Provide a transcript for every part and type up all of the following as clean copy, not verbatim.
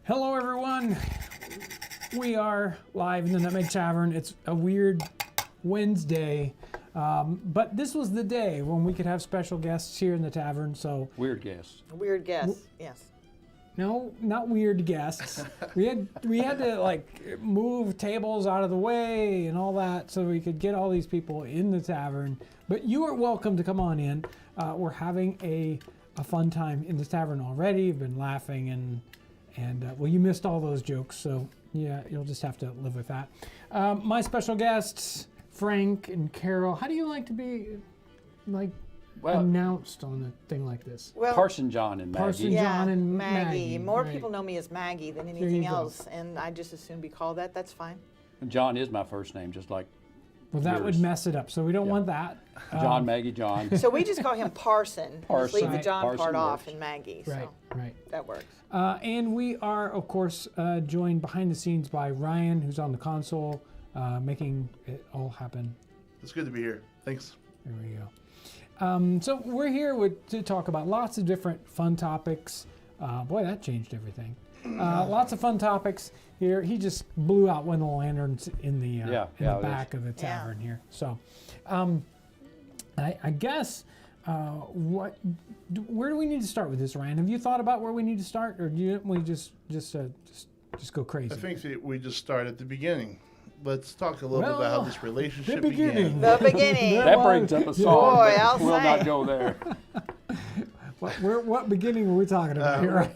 Hello, everyone. We are live in the Nutmeg Tavern. It's a weird Wednesday, but this was the day when we could have special guests here in the tavern. So weird guests. Weird guests. Yes. No, not weird guests. we had to like move tables out of the way and all that so we could get all these people in the tavern. But you are welcome to come on in. We're having a fun time in the tavern already. You've been laughing and well, you missed all those jokes, so yeah, you'll just have to live with that. My special guests, Frank and Carol. How do you like to be announced on a thing like this? Well, Parson John and Maggie. Parson John and Maggie. More right. people know me as Maggie than anything else, and I just as soon be called that. That's fine. John is my first name, just like Well, that yours. would mess it up, so we don't want that. John, Maggie, John. So we just call him Parson. Just leave the John Parson part off works. and Maggie. Right, So right. that works. And we are, of course, joined behind the scenes by Ryan, who's on the console, making it all happen. It's good to be here. Thanks. There we go. So we're here to talk about lots of different fun topics. Boy, that changed everything. Lots of fun topics here. He just blew out one of the lanterns in the back of the tavern here. So I guess where do we need to start with this, Ryan? Have you thought about where we need to start, or do we just go crazy? I think that we just start at the beginning. Let's talk a little bit about how this relationship beginning. began. The beginning. That brings up a song. Boy, but I'll we'll say. not go there. What beginning are we talking about here?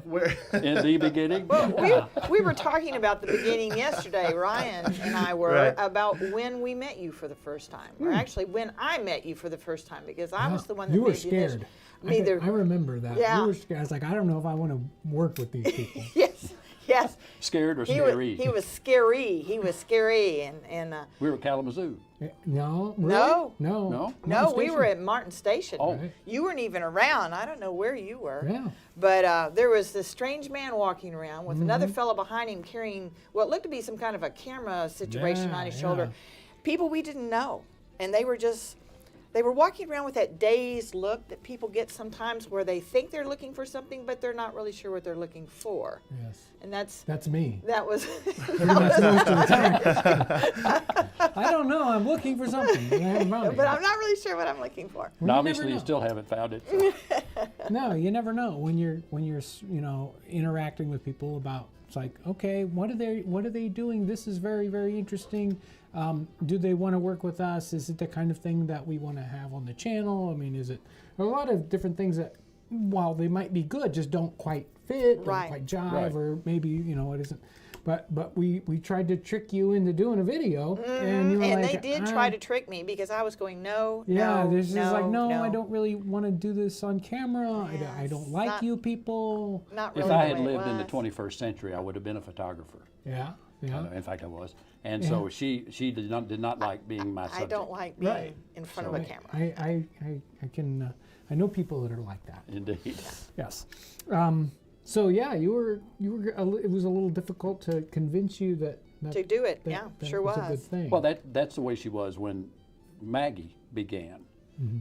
Where In the beginning. Well, we were talking about the beginning yesterday, Ryan and I were, Right. about when we met you for the first time. Or actually, when I met you for the first time, because I was the one that You were made the initial- scared. I remember that. Yeah. You were scared. I was like, I don't know if I want to work with these people. Yes. Scared or He scary? was scary. He was scary, and We were at Kalamazoo. No, really? No. No. No? no, we Station. were at Martin Station. Oh. Right. You weren't even around. I don't know where you were. Yeah. But there was this strange man walking around with another fellow behind him carrying what looked to be some kind of a camera situation Yeah, on his yeah. shoulder. People we didn't know. And they were walking around with that dazed look that people get sometimes where they think they're looking for something, but they're not really sure what they're looking for. Yes. And that's me. that was Pretty much most of the time. I don't know. I'm looking for something. I haven't found it but yet. I'm not really sure what I'm looking for. Well, you Obviously, never you know. still haven't found it. So. No, you never know when you're interacting with people about. It's like, okay, what are they doing? This is very, very interesting. Do they want to work with us? Is it the kind of thing that we want to have on the channel? I mean, is it a lot of different things that, while they might be good, just don't quite fit, don't Right. quite jive, Right. or maybe it isn't. But we tried to trick you into doing a video, and you were And like, they did try to trick me because I was going, no, Yeah, no, this is like, no, no. I don't really want to do this on camera. Yeah, I don't it's like not- you people. Not If really I the had way it lived in the was. 21st century, I would have been a photographer. Yeah, yeah. In fact, I was. And so she did not like being my I subject. don't like being Right. in front So- of a camera. I can I know people that are like that. Indeed. Yes. So yeah, you were it was a little difficult to convince you that To do it, that- yeah, that sure was a was. good thing. Well, that's the way she was when Maggie began,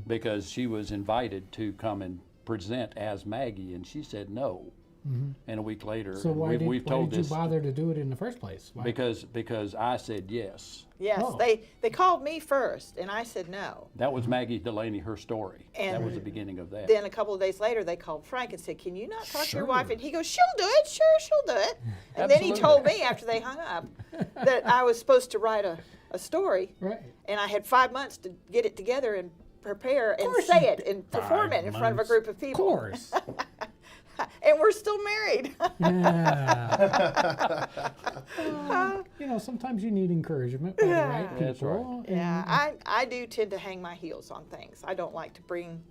because she was invited to come and present as Maggie, and she said no. And a week later, so why we've did told you this bother to do it in the first place? Why? because I said yes. Yes, Oh. they called me first, and I said no. That was Maggie Delaney, her story. That And was the beginning of that. Then a couple of days later, they called Frank and said, "Can you not talk to your wife?" Sure. And he goes, "She'll do it. Sure, she'll do it." And then he told me after they hung up that I was supposed to write a story, Right. and I had 5 months to get it together and prepare and course say you it and perform it in front of a group of Of people. course. And we're still married. Yeah. Sometimes you need encouragement by the right people. That's right. Yeah, I do tend to hang my heels on things. I don't like to bring,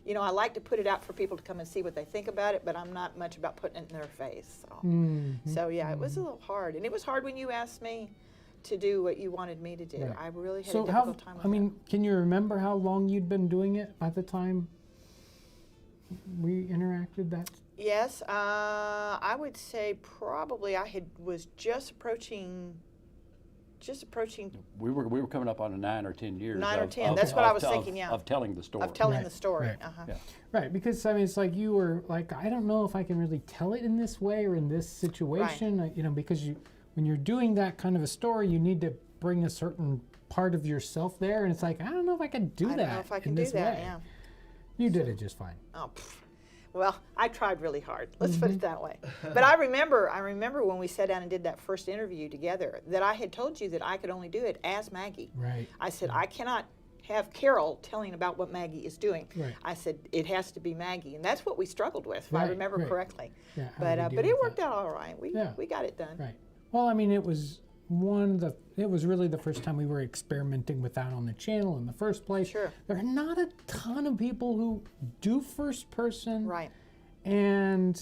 I like to put it out for people to come and see what they think about it, but I'm not much about putting it in their face. So yeah, it was a little hard. And it was hard when you asked me to do what you wanted me to do. Right. I really had So a difficult time with that. can you remember how long you'd been doing it by the time we interacted? That Yes, I would say probably was just approaching just approaching We were coming up on a 9 or 10 years. 9 or of- 10. of- That's what I of- was of- thinking, yeah. Of telling the story. of telling Right, the story. right. Yeah. Right, because I mean, it's like you were like, I don't know if I can really tell it in this way or in this situation, you know, because when you're doing that kind of a story, you need to bring a certain part of yourself there, and it's like, I don't know if I can do I that don't know if I can in do this that. way. Yeah. You did it just fine. Oh, well, I tried really hard. Let's put it that way. But I remember when we sat down and did that first interview together that I had told you that I could only do it as Maggie. Right. I said I cannot have Carol telling about what Maggie is doing. Right. I said it has to be Maggie, and that's what we struggled with, if I Right, remember right. correctly. Yeah, how But do you but deal it with worked that? out all right. We got it done. Right. Well, I mean, it was really the first time we were experimenting with that on the channel in the first place. Sure. There are not a ton of people who do first person. Right. And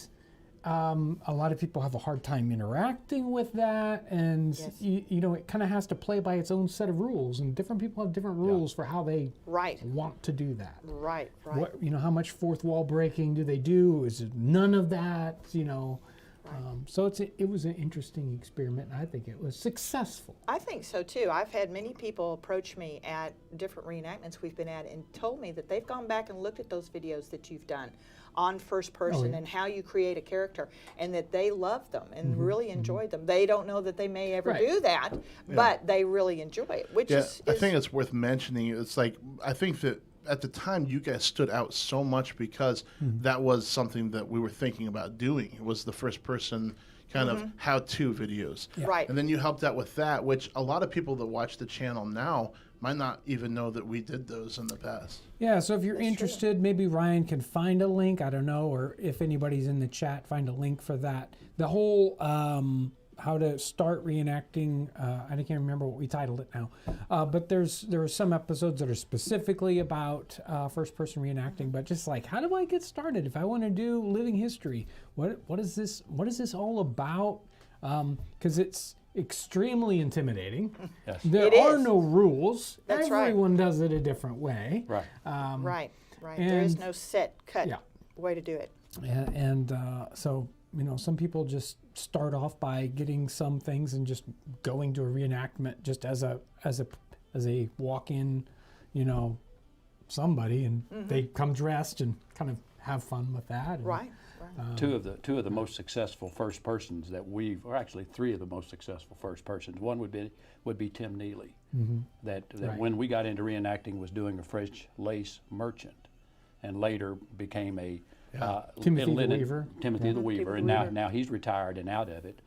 a lot of people have a hard time interacting with that, and Yes. you know, it kind of has to play by its own set of rules, and different people have different rules for how they Right. want to do that. Right. Right. What, you know, how much fourth wall breaking do they do? Is it none of that? You know, so it was an interesting experiment, and I think it was successful. I think so too. I've had many people approach me at different reenactments we've been at and told me that they've gone back and looked at those videos that you've done on first person yeah. and how you create a character, and that they love them and really enjoyed them. They don't know that they may ever Right. do that, but they really enjoy it, which is I think it's worth mentioning. It's like, I think that at the time you guys stood out so much because that was something that we were thinking about doing. It was the first person kind of how-to videos. Right. And then you helped out with that, which a lot of people that watch the channel now might not even know that we did those in the past. Yeah, so if you're interested, maybe Ryan can find a link, I don't know, or if anybody's in the chat, find a link for that. The whole how to start reenacting, I can't remember what we titled it now, but there are some episodes that are specifically about first-person reenacting, but just like, how do I get started? If I want to do living history, what is this all about? Because it's extremely intimidating. Yes. There It are is. no rules. That's right. Everyone does it a different way. Right. right. There is and- no set, cut Yeah. way to do it. And so, you know, some people just start off by getting some things and just going to a reenactment just as a walk-in, you know, somebody, and they come dressed and kind of have fun with that. And, Right. Two of the most successful first persons that or actually three of the most successful first persons. One would be Tim Neely, that Right. when we got into reenacting was doing a French lace merchant, and later became a Timothy the linen- Weaver. Timothy the Weaver, Timothy and Weaver. now he's retired and out of it.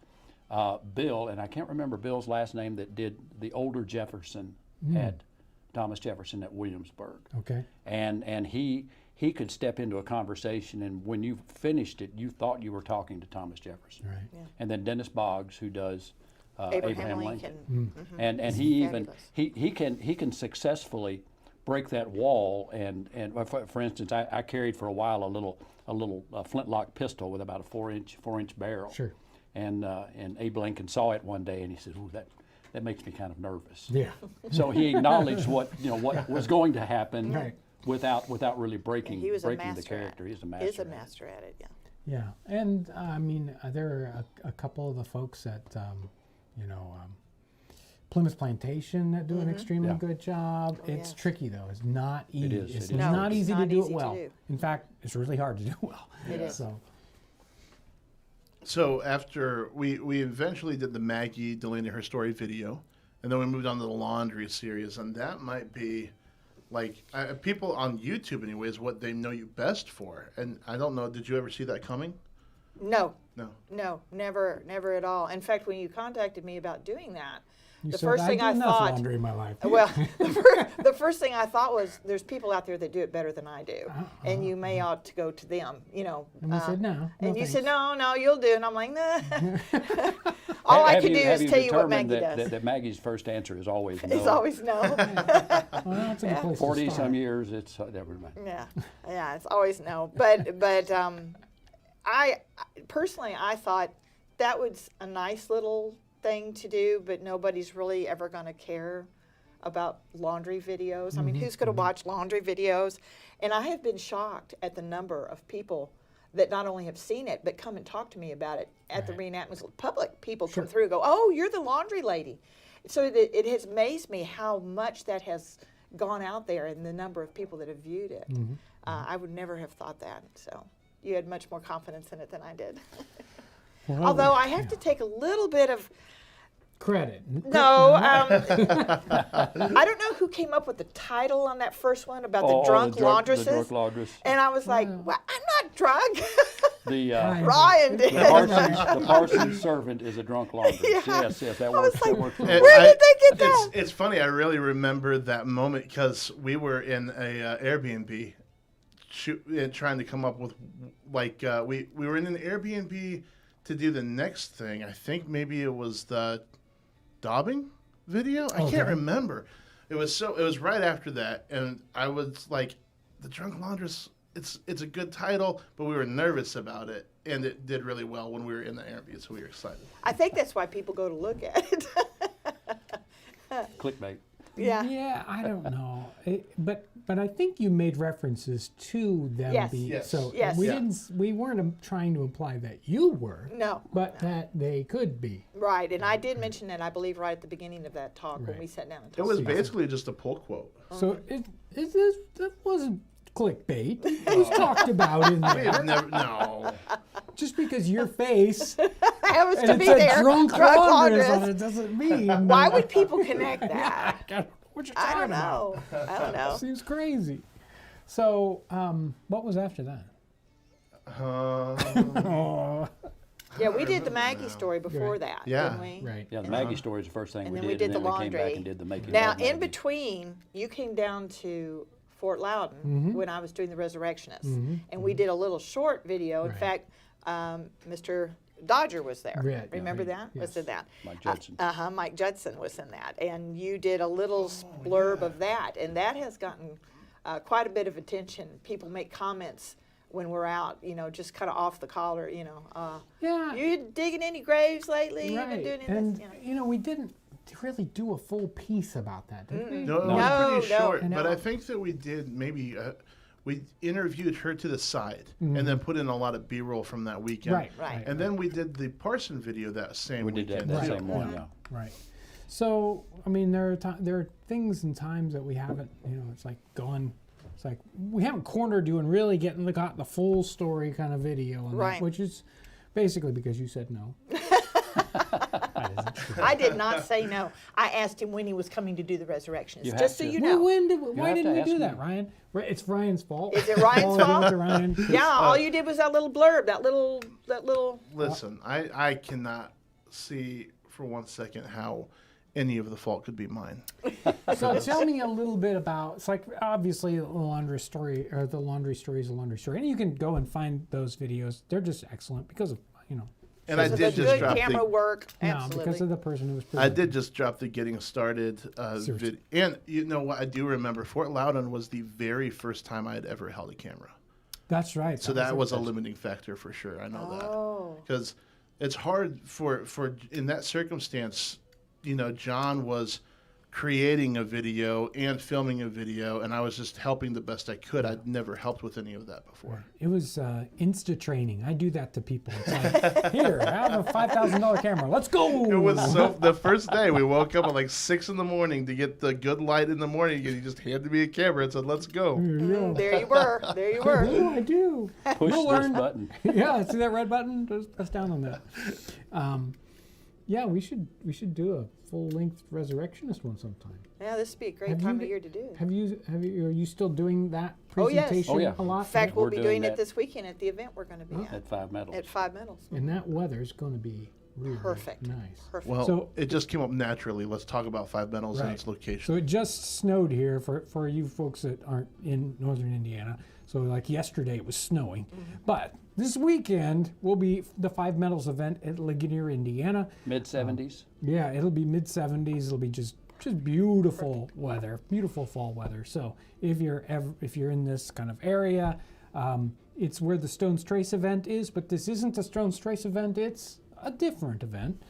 Bill, and I can't remember Bill's last name, that did the older Jefferson at Thomas Jefferson at Williamsburg. Okay. And he could step into a conversation, and when you finished it, you thought you were talking to Thomas Jefferson. Right. Yeah. And then Dennis Boggs, who does Abraham Lincoln. and He's he even fabulous. he can successfully break that wall. And for instance, I carried for a while a little flintlock pistol with about a 4-inch barrel. Sure. And Abe Lincoln saw it one day, and he said, "Ooh, that makes me kind of nervous." Yeah. So he acknowledged what was going to happen. Right. Without really breaking He was a breaking the master at character. it. He's a master. Is a at it. master at it, yeah. Yeah. And I mean, there are a couple of the folks at, you know, Plymouth Plantation that do an extremely Yeah. good job. Oh, It's yes. tricky though. It's not easy. is, It's it is. No, not it's easy not to do easy it to well. do. In fact, it's really hard to do well. It is. So So after we eventually did the Maggie delineating her story video, and then we moved on to the laundry series, and that might be like people on YouTube anyways what they know you best for. And I don't know, did you ever see that coming? No, No. never at all. In fact, when you contacted me about doing that, you the said, first thing do I enough thought, laundry in my life. well, the first thing I thought was, there's people out there that do it better than I do, and you may ought to go to them, you know. And we said, no, And you thanks. said, no, you'll do. And I'm like, nah. All I can do is tell you what Maggie does. That Maggie's first answer is always no. It's always no. Well, that's a good place to 40 start. some years. It's never mind. Yeah, it's always no. But I personally, I thought that was a nice little thing to do, but nobody's really ever going to care about laundry videos. I mean, who's going to watch laundry videos? And I have been shocked at the number of people that not only have seen it, but come and talk to me about it at the reenactments. Public people come through and go, "Oh, you're the laundry lady." so it has amazed me how much that has gone out there and the number of people that have viewed it. I would never have thought that. So you had much more confidence in it than I did. Well, Although I have to take a little bit of credit. no. I don't know who came up with the title on that first one about the drunk laundresses. The drunk laundress. And I was like, well, I'm not drunk. The Ryan did. the Parsons servant is a drunk laundress. Yeah. Yes, that I works. was That like, works. where did they get that? It's funny. I really remember that moment because we were in a Airbnb, trying to come up with like we were in an Airbnb to do the next thing. I think maybe it was the daubing video. I can't remember. It was right after that, and I was like, the drunk laundress. It's a good title, but we were nervous about it, and it did really well when we were in the Airbnb, so we were excited. I think that's why people go to look at it. Clickbait. Yeah. Yeah, I don't know. But I think you made references to them Yes. being Yes. so Yes. we weren't trying to imply that you were, No. but that they could be. Right, and I did mention that, I believe, right at the beginning of that talk when Right. we sat down and It talked. was about basically just a pull quote. So that wasn't clickbait. It was talked about in We there. have never no. Just because your face happens and to it be said there. drunk laundress on laundress. it doesn't mean. Why would people connect I that? don't know what you're I talking don't about. know. I don't know. Seems crazy. So, what was after that? Oh, Yeah, we did the Maggie story before that, Yeah. didn't we? right. Yeah, the Maggie story is the first thing And we then did, we did and the then we came back laundry. and did the making Now, of in Maggie. between, you came down to Fort Loudon Mm-hmm. when I was doing the Resurrectionists, and we did a little short video. In Right. fact, Mr. Dodger was there. Right, yeah, Remember right, that? yes. Was in that? Mike Judson. Mike Judson was in that, and you did a little blurb of that, and that has gotten quite a bit of attention. People make comments when we're out, just kind of off the collar, Yeah. You digging any graves lately? You been Right. doing And this? we didn't really do a full piece about that, did we? No, it No, was pretty no. short, I but know. I think that we did maybe we interviewed her to the side and then put in a lot of B-roll from that weekend. Right. Right. And then we did the Parson video that same we did weekend. that Right. same one, yeah. Right. So, I mean, there are things and times that we haven't, it's like gone. It's like we haven't cornered you and really got the full story kind of video on Right. that, which is basically because you said no. That isn't true. I did not say no. I asked him when he was coming to do the resurrections, You just have so to. you Well, know. why have didn't to we ask do that, me. Ryan? It's Ryan's fault. Is it Ryan's All I did fault? to Ryan. Yeah, all you did was that little blurb, that little. Listen, I cannot see for 1 second how any of the fault could be mine. So tell me a little bit about. It's like obviously the laundry story or the laundry story is a laundry story, and you can go and find those videos. They're just excellent because of And I So did the just good drop camera work. no, Absolutely. because of the person who was. I presenting. did just drop the getting started Seriously. video. And you know what? I do remember Fort Loudon was the very first time I had ever held a camera. That's right. So that was a limiting factor for sure. I know Oh. that. Because it's hard for in that circumstance, John was creating a video and filming a video, and I was just helping the best I could. I'd never helped with any of that before. It was Insta training. I do that to people. It's like, here, I have a $5,000 camera. Let's go. It was so. The first day we woke up at like 6 a.m. to get the good light in the morning, and he just handed me a camera and said, "Let's go." There you were. There you were. Oh, I do. Push You'll this learn. button. Yeah, see that red button? Just press down on that. Yeah, we should do a full-length Resurrectionist one sometime. Yeah, this would be a great Have time you- of year to do. Are you still doing that Oh, yes. presentation Oh, yeah. a lot? In fact, we'll We're be doing doing that. it this weekend at the event we're going to be At 5 Metals. at 5 Metals. And that weather's going to be really Perfect. nice. Perfect. Well, So- it just came up naturally. Let's talk about Five Metals and Right. its location. So it just snowed here for you folks that aren't in northern Indiana. So like yesterday it was snowing. But this weekend will be the Five Metals event at Ligonier, Indiana. Mid-70s. Yeah, it'll be mid-70s. It'll be just beautiful weather, beautiful fall weather. So if you're in this kind of area, it's where the Stone's Trace event is. But this isn't the Stone's Trace event. It's a different event.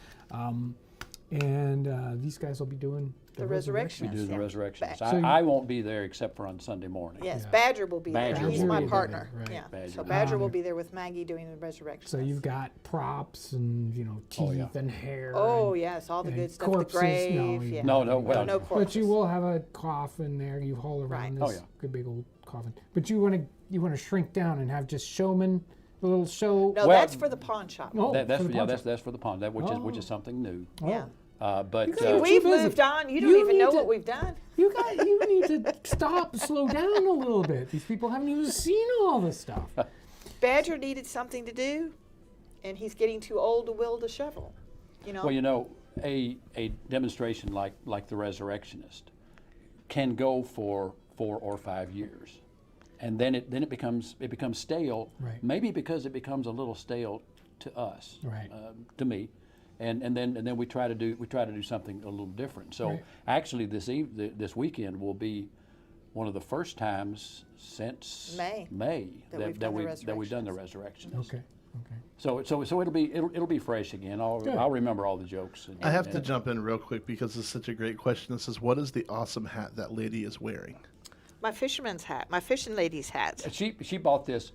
and these guys will be doing The resurrection. We do the Yeah. resurrections. So you- I won't be there except for on Sunday morning. Yes, Yeah. Badger will be Badger there. He's will my be there, partner. right. Yeah. Badger So will Badger be will there. be there with Maggie doing the resurrection. So you've got props and teeth Oh, yeah. and hair. Oh and, yes, all the and good stuff. corpses. The grave. No, yeah. No, well, no corpses. But you will have a coffin there. You haul around Right. this Oh, yeah. good big old coffin. But you want to shrink down and have just showmen, a little show. No, Well- that's for the pawn shop. Oh, That's for the pawn shop. that's for the pond. Which is something new. Yeah. But See, We've too busy. moved on. You don't You even need know to- what we've done. You need to slow down a little bit. These people haven't even seen all this stuff. Badger needed something to do, and he's getting too old to wield a shovel. well, a demonstration like the Resurrectionist can go for 4 or 5 years, and then it becomes stale. Right. Maybe because it becomes a little stale to us, Right. to me, and then we try to do something a little different. So Right. actually, this weekend will be one of the first times since May that we've done the Resurrectionist. Okay. So it'll be fresh again. Good. I'll remember all the jokes. I have to jump in real quick because it's such a great question. This is, what is the awesome hat that lady is wearing? My fisherman's hat, my fishing lady's hat. She bought this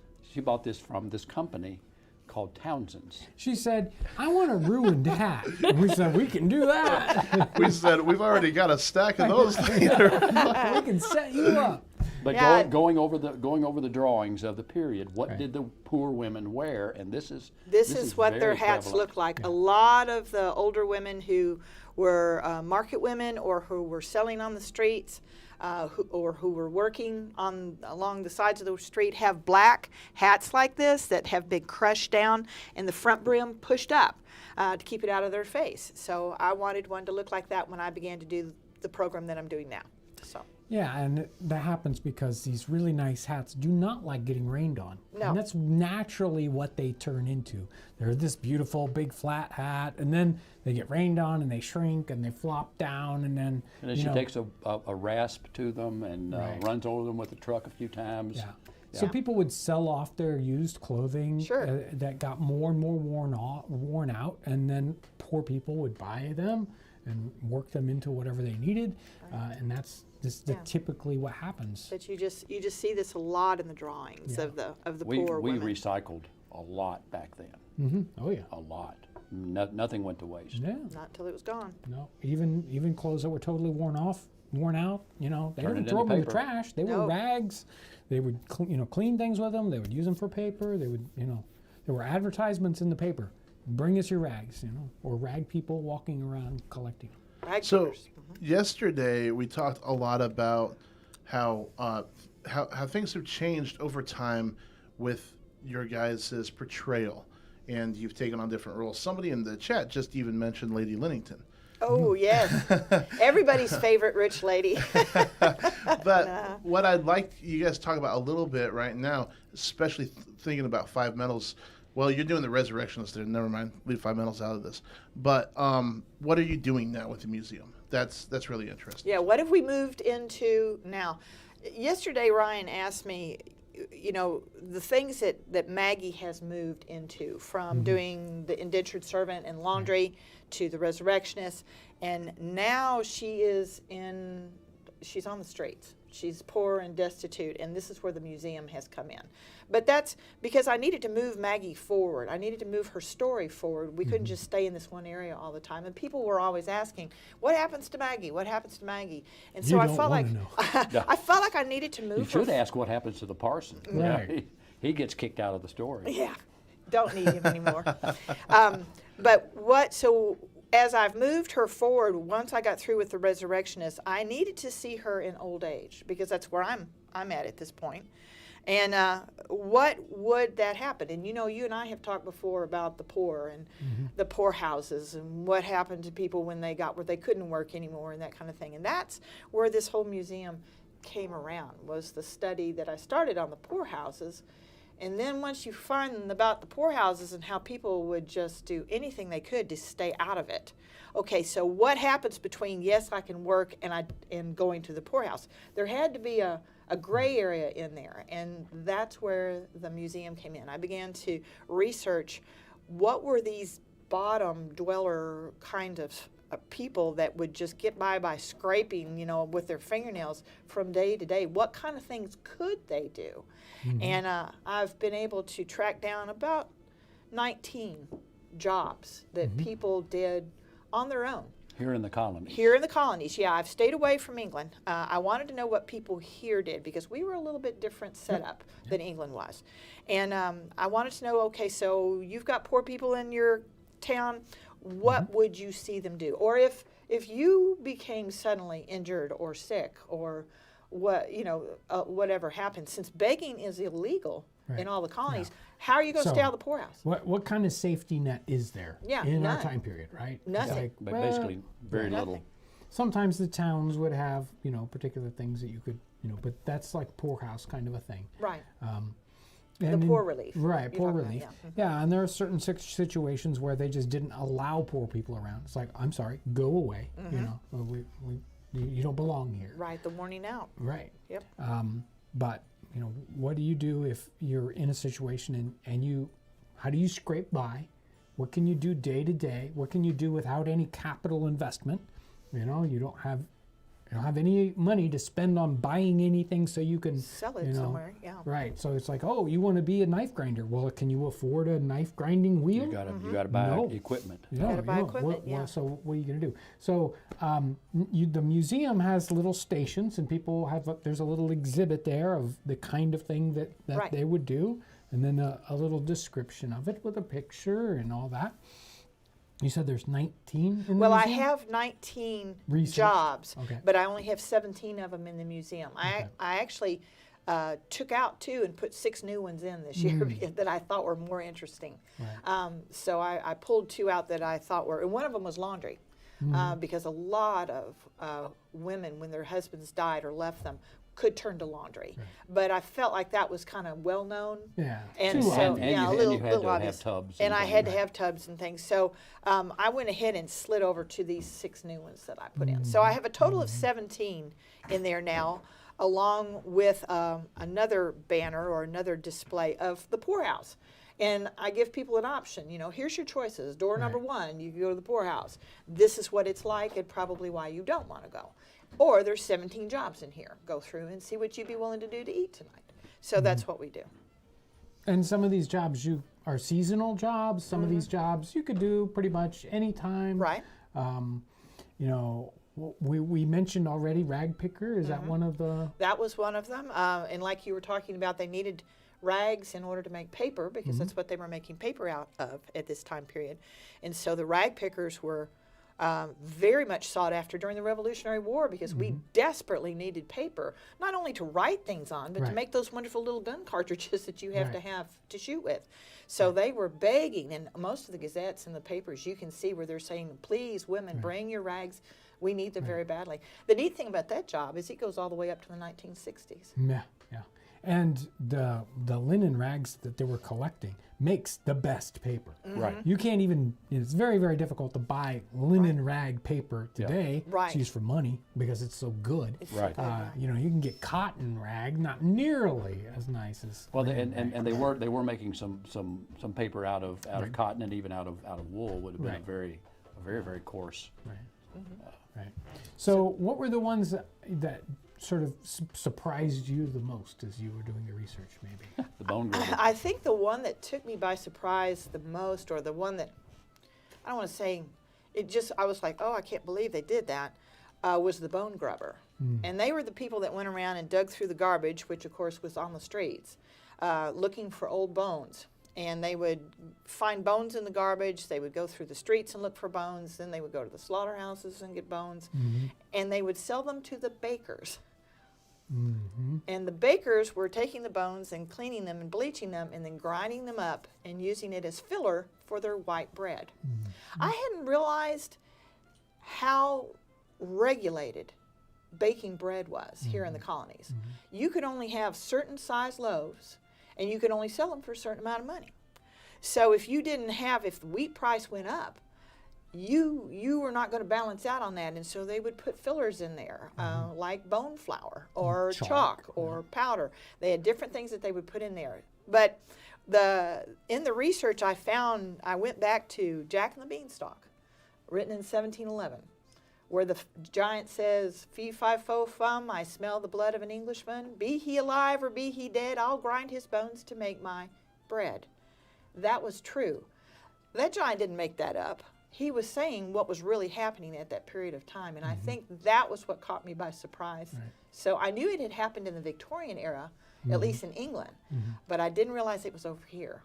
from this company called Townsends. She said, "I want a ruined hat." And we said, "We can do that. We said we've already got a stack of those later. We can set you up." But Yeah. going over the drawings of the period, what did the poor women wear? And this is what their very hats prevalent. look like. A lot of the older women who were market women or who were selling on the streets who were working along the sides of the street have black hats like this that have been crushed down and the front brim pushed up to keep it out of their face. So I wanted one to look like that when I began to do the program that I'm doing now. So. Yeah, and that happens because these really nice hats do not like getting rained on. No. And that's naturally what they turn into. They're this beautiful big flat hat, and then they get rained on and they shrink and they flop down, and then And then she takes a rasp to them and Right. runs over them with the truck a few times. Yeah. So people would sell off their used clothing Sure. that got more and more worn out, and then poor people would buy them and work them into whatever they needed, and that's typically what happens. But you just see this a lot in the drawings of the We poor women. recycled a lot back then. Oh yeah. A lot. Nothing went to waste. Yeah. Not till it was gone. No. Even clothes that were totally worn out. They Turn didn't it throw into them in the paper. trash. They were No. rags. They would clean things with them. They would use them for paper. They would there were advertisements in the paper. Bring us your rags, or rag people walking around collecting. Rag So pickers. yesterday we talked a lot about how things have changed over time with your guys' portrayal, and you've taken on different roles. Somebody in the chat just even mentioned Lady Linnington. Oh, yes. Everybody's favorite rich lady. But what I'd like you guys to talk about a little bit right now, especially thinking about Five Metals. Well, you're doing the Resurrectionist there. Never mind, leave Five Metals out of this. But what are you doing now with the museum? That's really interesting. Yeah, what have we moved into now? Yesterday, Ryan asked me, the things that Maggie has moved into, from doing the indentured servant and laundry to the Resurrectionist, and now she's on the streets. She's poor and destitute, and this is where the museum has come in. But that's because I needed to move Maggie forward. I needed to move her story forward. We couldn't just stay in this one area all the time. And people were always asking, "What happens to Maggie? What happens to Maggie?" And so You I don't felt like wanna know. I felt like I needed to move You her. should ask what happens to the parson. Right. He gets kicked out of the story. Yeah, don't need him anymore. So as I've moved her forward, once I got through with the Resurrectionist, I needed to see her in old age because that's where I'm at this point. And what would that happen? And you and I have talked before about the poor and the poorhouses and what happened to people when they got where they couldn't work anymore and that kind of thing. And that's where this whole museum came around, was the study that I started on the poorhouses. And then once you find about the poorhouses and how people would just do anything they could to stay out of it. Okay, so what happens between yes, I can work and going to the poorhouse? There had to be a gray area in there, and that's where the museum came in. I began to research what were these bottom dweller kind of people that would just get by scraping, you know, with their fingernails from day to day. What kind of things could they do? And I've been able to track down about 19 jobs that people did on their own. Here in the colonies. Here in the colonies, yeah. I've stayed away from England. I wanted to know what people here did because we were a little bit different setup than England was. And I wanted to know, okay, so you've got poor people in your town. What would you see them do? Or if you became suddenly injured or sick or what, you know, whatever happened, since begging is illegal in all the colonies, how are you going to stay out of the poorhouse? What kind of safety net is there in none. our time period, right? Nothing. It's But basically, very little. Sometimes the towns would have, you know, particular things that you could, you know, but that's like poorhouse kind of a thing. Right. And The poor relief. Right, You're poor talking about, relief. yeah. Yeah, and there are certain situations where they just didn't allow poor people around. It's like, I'm sorry, go away. You know, you don't belong here. Right, the warning out. Right. Yep. But you know, what do you do if you're in a situation and how do you scrape by? What can you do day to day? What can you do without any capital investment? You know, you don't have any money to spend on buying anything so you can Sell it you know, somewhere, yeah. Right. So it's like, oh, you want to be a knife grinder. Well, can you afford a knife grinding wheel? You gotta buy No. equipment. Yeah, Gotta buy you know, equipment, yeah. So what are you going to do? So the museum has little stations, and people have there's a little exhibit there of the kind of thing that Right. they would do, and then a little description of it with a picture and all that. You said there's 19 in the Well, I museum? have 19 Researched. jobs, Okay. but I only have 17 of them in the museum. Okay. I actually took out 2 and put 6 new ones in this year that I thought were more interesting. Right. So I pulled 2 out that I thought were, and one of them was laundry. Because a lot of women, when their husbands died or left them, could turn to laundry. Right. But I felt like that was kind of well known. Yeah. And Too so, obvious. And yeah, you a little, had to little have obvious. tubs And and I things. had to have tubs and things. So I went ahead and slid over to these 6 new ones that I put in. So I have a total of 17 in there now, along with another banner or another display of the poorhouse. And I give people an option, you know, here's your choices. Door number 1, you can go to the poorhouse. This is what it's like and probably why you don't want to go. Or there's 17 jobs in here. Go through and see what you'd be willing to do to eat tonight. So that's what we do. And some of these jobs are seasonal jobs. Some of these jobs you could do pretty much any time. Right. You know, we mentioned already rag picker. Is that one of the? That was one of them. And like you were talking about, they needed rags in order to make paper because that's what they were making paper out of at this time period. And so the rag pickers were very much sought after during the Revolutionary War because we desperately needed paper, not only to write things on, but to make those wonderful little gun cartridges that you have to shoot with. So they were begging, and most of the gazettes and the papers you can see where they're saying, please, women, bring your rags. We need them very badly. The neat thing about that job is it goes all the way up to the 1960s. Yeah, yeah. And the linen rags that they were collecting makes the best paper. Right. You can't even, it's very, very difficult to buy linen rag paper today. Right. It's used for money because it's so good. It's Right. You know, you can get cotton rag, not nearly as nice as Well, linen and rag. they were making some paper out of cotton and even out of wool would have been a very very coarse. Right. Right. So what were the ones that sort of surprised you the most as you were doing your research, maybe? The Bone Grubber. I think the one that took me by surprise the most, or the one that, I don't want to say, I was like, oh, I can't believe they did that, was the Bone Grubber. And they were the people that went around and dug through the garbage, which of course was on the streets, looking for old bones. And they would find bones in the garbage, they would go through the streets and look for bones, then they would go to the slaughterhouses and get bones, and they would sell them to the bakers. And the bakers were taking the bones and cleaning them and bleaching them and then grinding them up and using it as filler for their white bread. I hadn't realized how regulated baking bread was here in the colonies. You could only have certain size loaves and you could only sell them for a certain amount of money. So if the wheat price went up, you were not going to balance out on that, and so they would put fillers in there, like bone flour or chalk or powder. They had different things that they would put in there. But in the research I found, I went back to Jack and the Beanstalk, written in 1711, where the giant says, "Fee, fi, fo, fum, I smell the blood of an Englishman. Be he alive or be he dead, I'll grind his bones to make my bread." That was true. That giant didn't make that up. He was saying what was really happening at that period of time, and I think that was what caught me by surprise. Right. So I knew it had happened in the Victorian era, at least in England, but I didn't realize it was over here.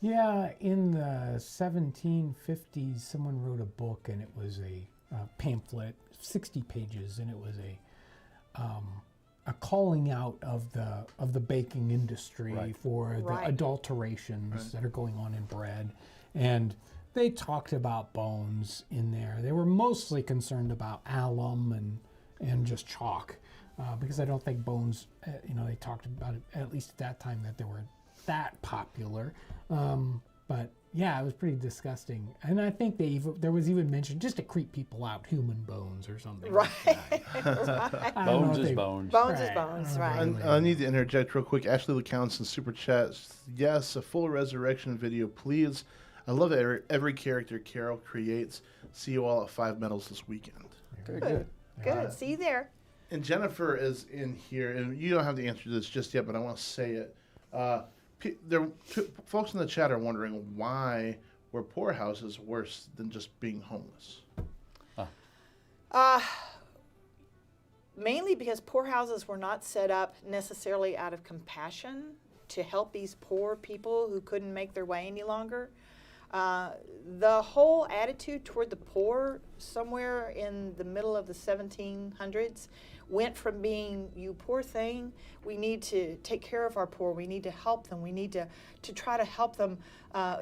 Yeah, in the 1750s, someone wrote a book, and it was a pamphlet, 60 pages, and it was a calling out of the baking industry Right. for the Right. adulterations that are going on in bread, and they talked about bones in there. They were mostly concerned about alum and just chalk, because I don't think bones, they talked about it, at least at that time, that they were that popular. But yeah, it was pretty disgusting. And I think there was even mention, just to creep people out, human bones or something. Right. Like that. Right. I don't know Bones if is they- bones. Bones is Right. bones, I right. don't know. I need to interject real quick. Ashley LeCounts in Super Chats. Yes, a full resurrection video, please. I love every character Carol creates. See you all at 5 Metals this weekend. Very good. Good. See you there. And Jennifer is in here, and you don't have to answer this just yet, but I want to say it. Folks in the chat are wondering why were poorhouses worse than just being homeless? Mainly because poorhouses were not set up necessarily out of compassion to help these poor people who couldn't make their way any longer. The whole attitude toward the poor, somewhere in the middle of the 1700s, went from being, "You poor thing, we need to take care of our poor, we need to help them, we need to try to help them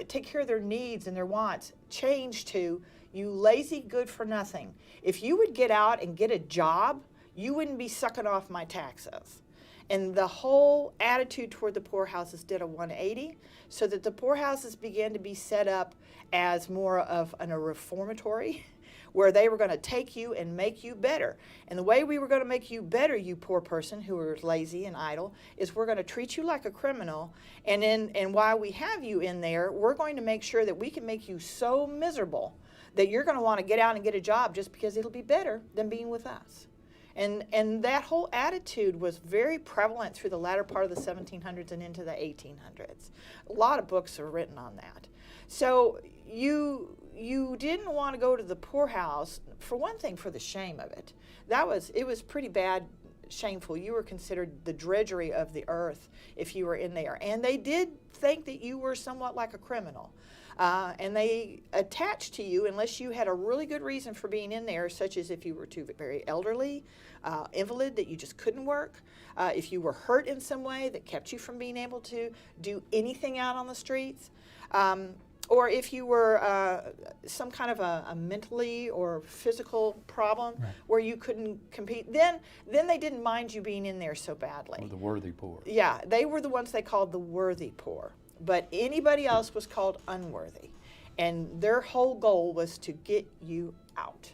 take care of their needs and their wants," changed to, "You lazy good for nothing. If you would get out and get a job, you wouldn't be sucking off my taxes." And the whole attitude toward the poorhouses did a 180, so that the poorhouses began to be set up as more of a reformatory, where they were going to take you and make you better. And the way we were going to make you better, you poor person who are lazy and idle, is we're going to treat you like a criminal, and while we have you in there, we're going to make sure that we can make you so miserable that you're going to want to get out and get a job just because it'll be better than being with us. And that whole attitude was very prevalent through the latter part of the 1700s and into the 1800s. A lot of books are written on that. So you didn't want to go to the poorhouse, for one thing, for the shame of it. It was pretty bad, shameful. You were considered the drudgery of the earth if you were in there. And they did think that you were somewhat like a criminal. And they attached to you unless you had a really good reason for being in there, such as if you were too very elderly, invalid, that you just couldn't work, if you were hurt in some way that kept you from being able to do anything out on the streets, or if you were some kind of a mentally or physical problem where you couldn't compete, then they didn't mind you being in there so badly. Or the worthy poor. Yeah, they were the ones they called the worthy poor. But anybody else was called unworthy. And their whole goal was to get you out.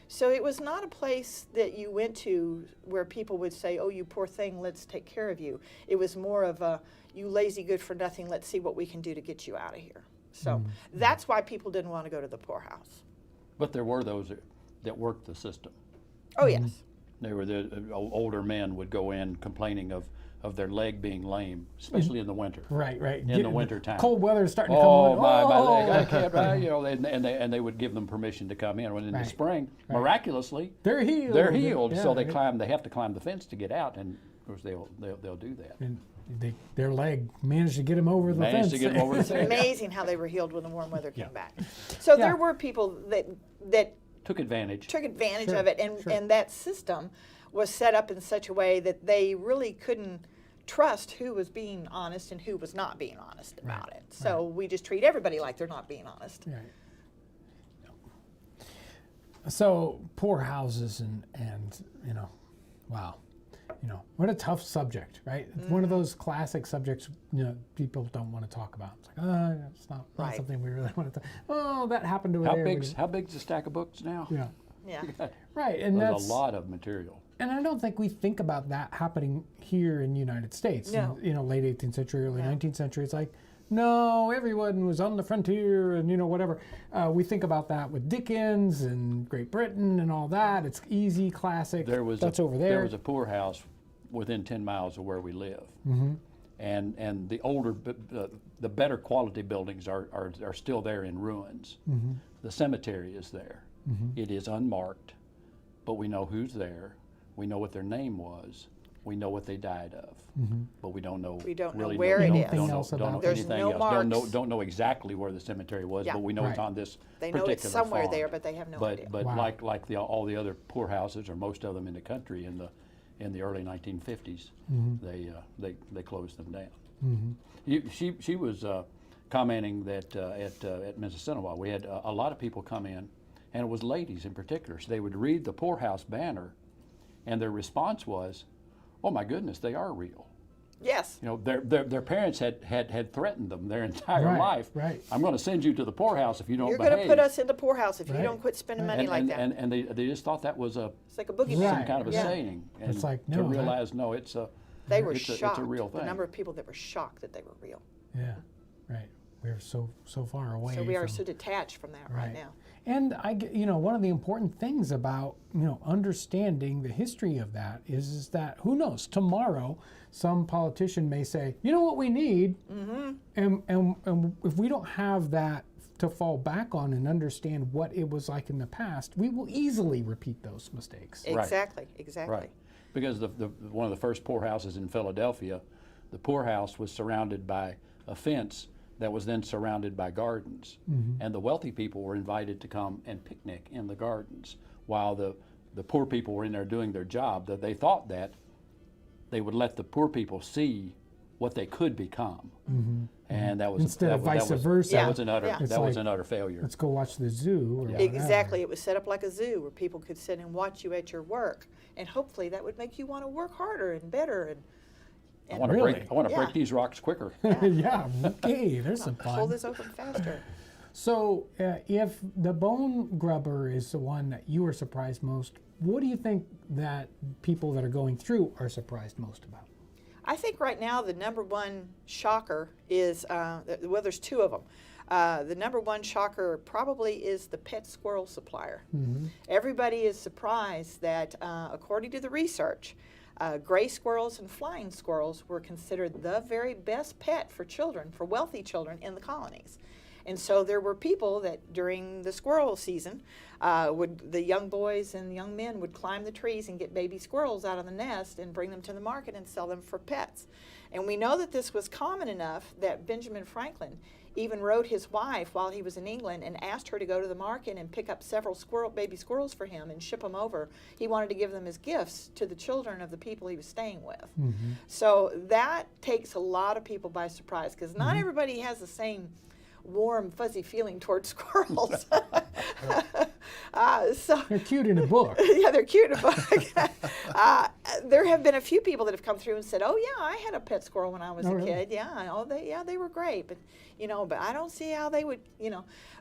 So it was not a place that you went to where people would say, "Oh, you poor thing, let's take care of you." It was more of a, "You lazy good for nothing, let's see what we can do to get you out of here." So that's why people didn't want to go to the poorhouse. But there were those that worked the system. Oh, yes. They were the older men would go in complaining of their leg being lame, especially in the winter. Right. In the winter time. Cold weather's starting to come Oh, on. my leg! I can't. And they would give them permission to come in. When in the Right. spring, miraculously, They're healed. they're healed. Yeah, So they right. They have to climb the fence to get out, and of course they'll do that. And their leg managed to get them over the Managed fence. to get them over the It's fence. amazing how they were healed when the warm weather came back. So Yeah. there were people that Took advantage. took advantage Sure, of it, and that system was set up in such a way that they really couldn't trust who was being honest and who was not being honest about it. So we just treat everybody like they're not being honest. Right. So poor houses and wow, what a tough subject, right? It's one of those classic subjects people don't want to talk about. It's like, it's not Right. something we really want to talk. Oh, that happened over How there. big's a stack of books now? Yeah. Yeah. Right, and There's that's a lot of material. And I don't think we think about that happening here in the United States. No. In, late 18th century, early No. 19th century. It's like no, everyone was on the frontier and, whatever. We think about that with Dickens and Great Britain and all that. It's easy, classic. That's over there. There was a poorhouse within 10 miles of where we live. And the older, the better quality buildings are still there in ruins. The cemetery is there. It is unmarked, but we know who's there. We know what their name was. We know what they died of, but we don't know. We don't really know where it is. Anything else don't know about There's anything no else. Don't know exactly where the cemetery was, Yeah. but we know it's Right. on this They particular know it's somewhere farm. there, but they have no idea. But Wow. like all the other poorhouses, or most of them in the country, in the early 1950s, they closed them down. She was commenting that at Mississinawa we had a lot of people come in, and it was ladies in particular. So they would read the poorhouse banner, and their response was, "Oh my goodness, they are real." Yes. Their parents had threatened them their entire Right, life. right. I'm going to send you to the poorhouse if you don't You're behave. going to put us in the poorhouse if you Right. don't quit spending Right. money like that. And they just thought that was It's like a boogeyman. Right. some kind of a Yeah. saying. And It's like, to no, realize, no, it's They were it's shocked. a real thing. The number of people that were shocked that they were real. Yeah, right. We're so far away. So we are from- so detached from that right now. And one of the important things about understanding the history of that is that who knows, tomorrow some politician may say, you know what we need, and if we don't have that to fall back on and understand what it was like in the past, we will easily repeat those mistakes. Right. Exactly. Exactly. Right. Because one of the first poorhouses in Philadelphia, the poorhouse was surrounded by a fence that was then surrounded by gardens. And the wealthy people were invited to come and picnic in the gardens while the poor people were in there doing their job. That they thought that they would let the poor people see what they could become. And that was Instead of vice versa. That was an utter Yeah. It's that was like, an utter failure. Let's go watch the zoo. Or whatever. Exactly. It was set up like a zoo where people could sit and watch you at your work, and hopefully that would make you want to work harder and better I want to Really? break Yeah. these rocks quicker. Yeah, okay, there's some pull fun. this open faster. So, if the Bone Grubber is the one that you were surprised most, what do you think that people that are going through are surprised most about? I think right now the number one shocker is, well, there's two of them. The number one shocker probably is the pet squirrel supplier. Everybody is surprised that, according to the research, gray squirrels and flying squirrels were considered the very best pet for children, for wealthy children in the colonies. And so there were people that during the squirrel season, the young boys and young men would climb the trees and get baby squirrels out of the nest and bring them to the market and sell them for pets. And we know that this was common enough that Benjamin Franklin even wrote his wife while he was in England and asked her to go to the market and pick up several baby squirrels for him and ship them over. He wanted to give them as gifts to the children of the people he was staying with. So that takes a lot of people by surprise because not everybody has the same warm, fuzzy feeling towards squirrels. So They're cute in a book. yeah, they're cute in a book. There have been a few people that have come through and said, "Oh yeah, I had a pet squirrel when I was Oh, a really? kid. Yeah, they were great, but but I don't see how they would,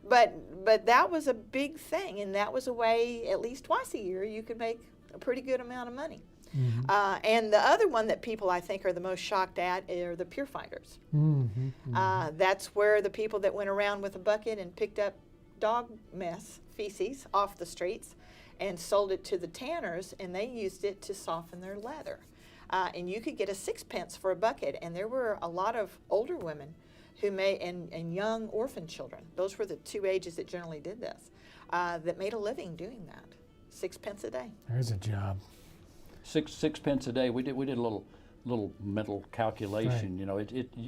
But that was a big thing, and that was a way, at least twice a year, you could make a pretty good amount of money. And the other one that people I think are the most shocked at are the pure finders. That's where the people that went around with a bucket and picked up dog mess, feces, off the streets and sold it to the tanners, and they used it to soften their leather. And you could get a 6 pence for a bucket, and there were a lot of older women who and young orphan children. Those were the two ages that generally did this, that made a living doing that. 6 pence a day. There's a job. Six pence a day. We did a little mental calculation.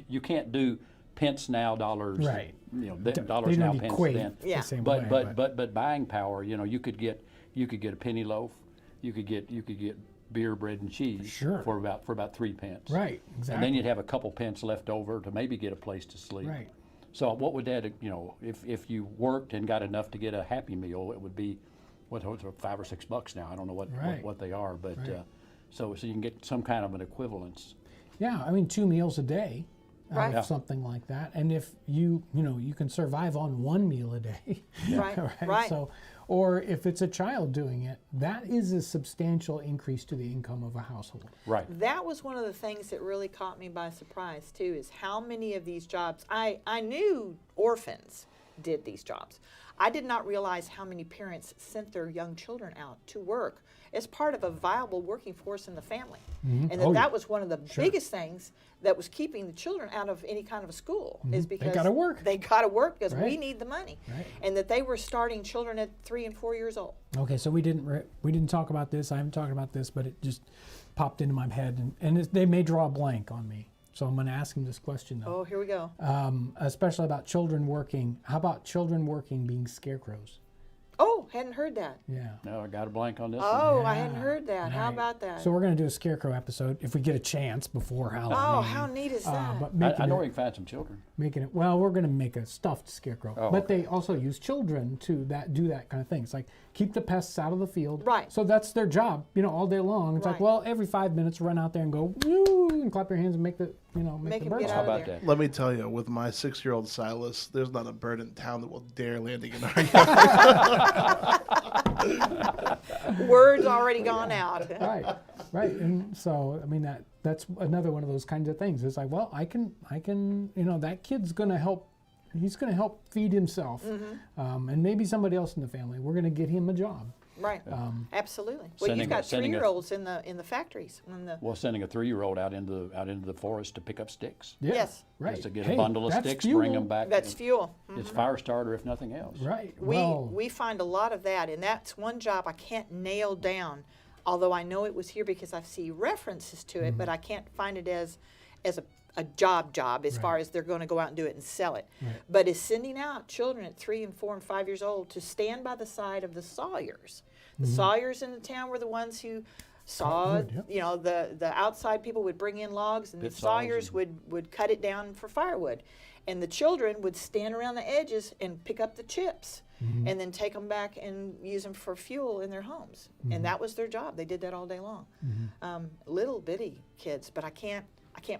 You can't do pence now, dollars. Right. Dollars They now, don't pence equate then. Yeah. the same But way. but buying power. You could get a penny loaf. You could get beer, bread, and cheese Sure. for about 3 pence. Right, exactly. And then you'd have a couple pence left over to maybe get a place to sleep. Right. So what would that? If you worked and got enough to get a Happy Meal, it would be what $5 or $6 now. I don't know Right. what they are, but Right. so you can get some kind of an equivalence. Yeah, I mean 2 meals a day. Right. Of something like that, and if you can survive on 1 meal a day, Right, right. So, or if it's a child doing it, that is a substantial increase to the income of a household. Right. That was one of the things that really caught me by surprise too, is how many of these jobs, I knew orphans did these jobs. I did not realize how many parents sent their young children out to work as part of a viable working force in the family. And that was one of the biggest things that was keeping the children out of any kind of a school, is because They gotta work. They got to work because we Right. need the money. Right. And that they were starting children at 3 and 4 years old. Okay, so we didn't talk about this. I haven't talked about this, but it just popped into my head, and they may draw a blank on me. So I'm going to ask him this question though. Oh, here we go. Especially about children working. How about children working being scarecrows? Oh, hadn't heard that. Yeah. No, I got a blank on this one. Oh, I Yeah, hadn't heard that. How right. about that? So we're going to do a scarecrow episode if we get a chance before Halloween. Oh, how neat is that? But I making know it, we can find some children. making it well, we're going to make a stuffed scarecrow. Oh, but okay. they also use children to do that kind of thing. It's like keep the pests out of the field. Right. So that's their job, all day long. It's like, Right. well, every 5 minutes, run out there and go woo and clap your hands and make the Make the 'em birds. get How out of about there. that? Let me tell you, with my 6-year-old Silas, there's not a bird in town that will dare landing in our yard. Word's already gone out. Right. And so I mean that's another one of those kinds of things. It's like, well, I can that kid's gonna help. He's gonna help feed himself, and maybe somebody else in the family. We're gonna get him a job. Right. Absolutely. Well, Sending you've a- got sending a- 3-year-olds in the factories. Well, sending a 3-year-old out into the forest to pick up sticks. Yeah, Yes. Right. Just to get Hey, a bundle of that's sticks, fuel. bring them back. That's fuel. It's fire starter, if nothing else. Right. We well, we find a lot of that, and that's one job I can't nail down. Although I know it was here because I see references to it, but I can't find it as a job as far as they're going to go out and do it and sell it. Right. But is sending out children at 3 and 4 and 5 years old to stand by the side of the sawyers. The sawyers in the town were the ones who sawed. wood, The outside people would bring in logs, and Bit the saws sawyers and- would cut it down for firewood. And the children would stand around the edges and pick up the chips and then take them back and use them for fuel in their homes. And that was their job. They did that all day long. Little bitty kids, but I can't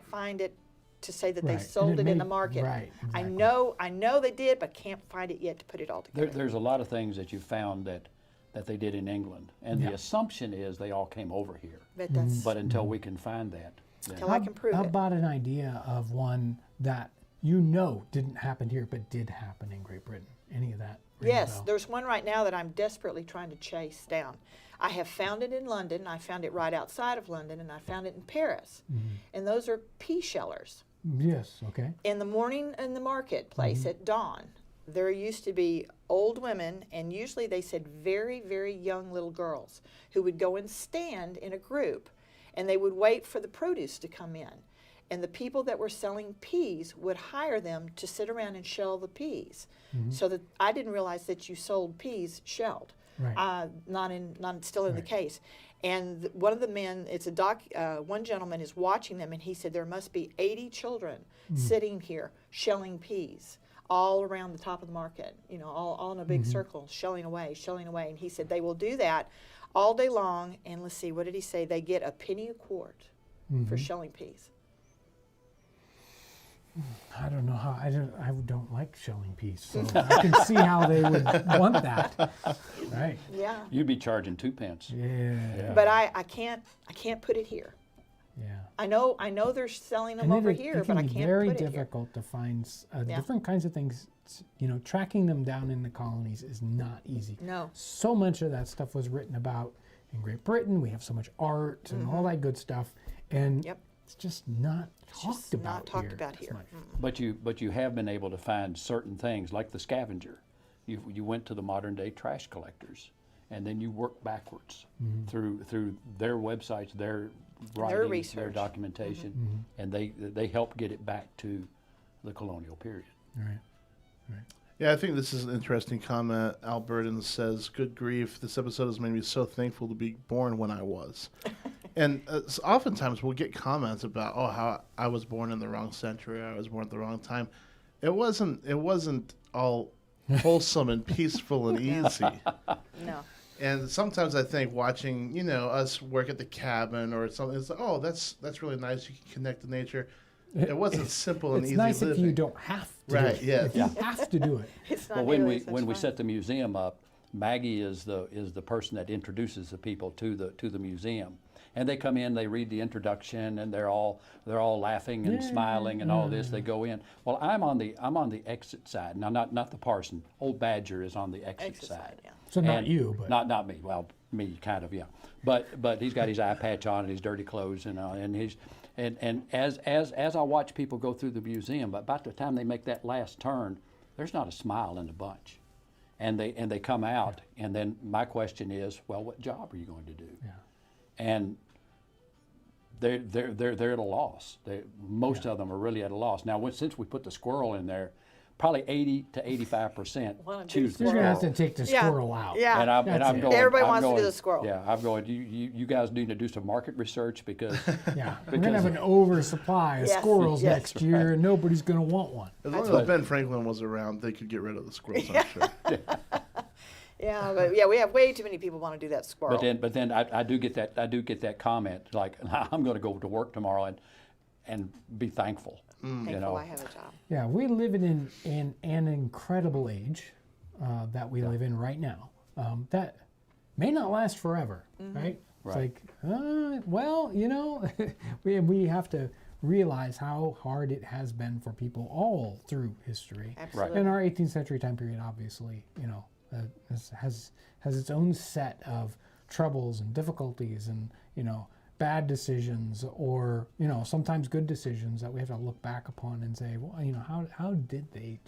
find it to say that they Right. And sold it in the may- market. right, I exactly. know they did, but can't find it yet to put it all together. There's a lot of things that you found that they did in England, and the assumption is they all came over here. But that's But until we can find that, then- Till I can prove how it. about an idea of one that didn't happen here but did happen in Great Britain? Any of that? ring a Yes, bell? there's one right now that I'm desperately trying to chase down. I have found it in London, I found it right outside of London, and I found it in Paris. And those are pea shellers. Yes. Okay. In the morning in the marketplace at dawn, there used to be old women, and usually they said very, very young little girls, who would go and stand in a group, and they would wait for the produce to come in. And the people that were selling peas would hire them to sit around and shell the peas. So that I didn't realize that you sold peas shelled. Right. Not still in the case. And one of the men, one gentleman is watching them, and he said there must be 80 children sitting here shelling peas all around the top of the market, all in a big circle, shelling away. And he said they will do that all day long. And let's see, what did he say? They get a penny a quart for shelling peas. I don't know how. I don't like shelling peas, so I can see how they would want that. Right. Yeah. you'd be charging 2 pence. Yeah. But I can't put it here. Yeah. I know they're selling them And over it here, can but I be can't very put it here. difficult to find Yeah. different kinds of things. Tracking them down in the colonies is not easy. No. So much of that stuff was written about in Great Britain. We have so much art and all that good stuff, and Yep. it's just not talked just about not talked here about as here. much. But you have been able to find certain things, like the scavenger. You went to the modern day trash collectors, and then you work backwards through their websites, their writing, their research. documentation, and they help get it back to the colonial period. Right. Yeah, I think this is an interesting comment. Al Burden says, "Good grief, this episode has made me so thankful to be born when I was." And oftentimes we'll get comments about, how I was born in the wrong century, I was born at the wrong time. It wasn't all wholesome and peaceful and easy. No. And sometimes I think watching, us work at the cabin or something, it's like, that's really nice. You can connect to nature. It wasn't simple and It's easy nice living. if you don't have to. Right, do it. yeah. If you have to do it. It's not Well, when nearly we as when we much set the museum up, Maggie is the person that introduces the people to the museum, and they come in, they read the introduction, and they're all laughing and smiling and all this. They go in. Well, I'm on the exit side now, not the parson. Old Badger is on the exit side. Yeah. So not And you, but not me. Well, me kind of, yeah. But he's got his eye patch on and his dirty clothes and he's and as I watch people go through the museum, about the time they make that last turn, there's not a smile in the bunch, and they come out, and then my question is, well, what job are you going to do? Yeah. And they're at a loss. Most of them are really at a loss. Now, since we put the squirrel in there, probably 80 to 85% choose the you're gonna have squirrel. to take the Yeah. squirrel out. Yeah. And I'm That's it. going. Everybody I'm wants to do going, the squirrel. Yeah, I'm going. You guys need to do some market research because Yeah, we're gonna have an oversupply of Yes, squirrels yes. next year, and nobody's gonna want one. As long as Ben Franklin was around, they could get rid of the squirrels, I'm sure. Yeah, but yeah, we have way too many people want to do that squirrel. but then I do get that comment like I'm going to go to work tomorrow and be thankful. Thankful You know. I have a job. Yeah, we live in an incredible age that we live in right now. That may not last forever, right? It's Right. like, well, you know, we have to realize how hard it has been for people all through history. Absolutely. And our 18th century time period, obviously, you know, has its own set of troubles and difficulties, and you know, bad decisions, or you know, sometimes good decisions that we have to look back upon and say, well, you know, how did they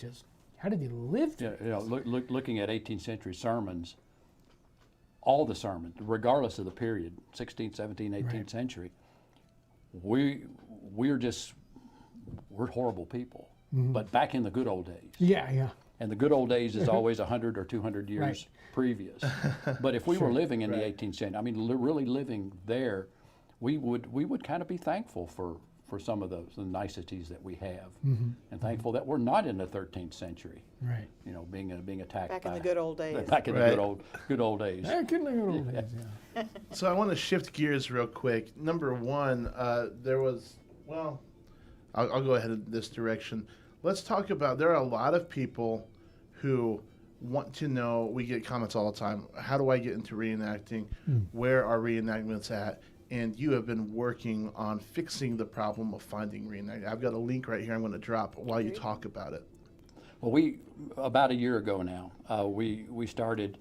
live through? You know, looking at 18th century sermons, all the sermons, regardless of the period, 16th, 17th, 18th Right. century, we're horrible people. But back in the good old days, Yeah. and the good old days is always 100 or 200 years Right. previous. But if we were living in Right. the 18th century, I mean, really living there, we would kind of be thankful for some of the niceties that we have, and thankful that we're not in the 13th century. Right. You know, being attacked Back by in the good old days. back in Right. the good old days. Back in the good old days, yeah. So I want to shift gears real quick. Number one, there was, well, I'll go ahead in this direction. Let's talk about, there are a lot of people who want to know, we get comments all the time, how do I get into reenacting? Where are reenactments at? And you have been working on fixing the problem of finding reenactment. I've got a link right here I'm going to drop while you talk about it. Well, about a year ago now, we started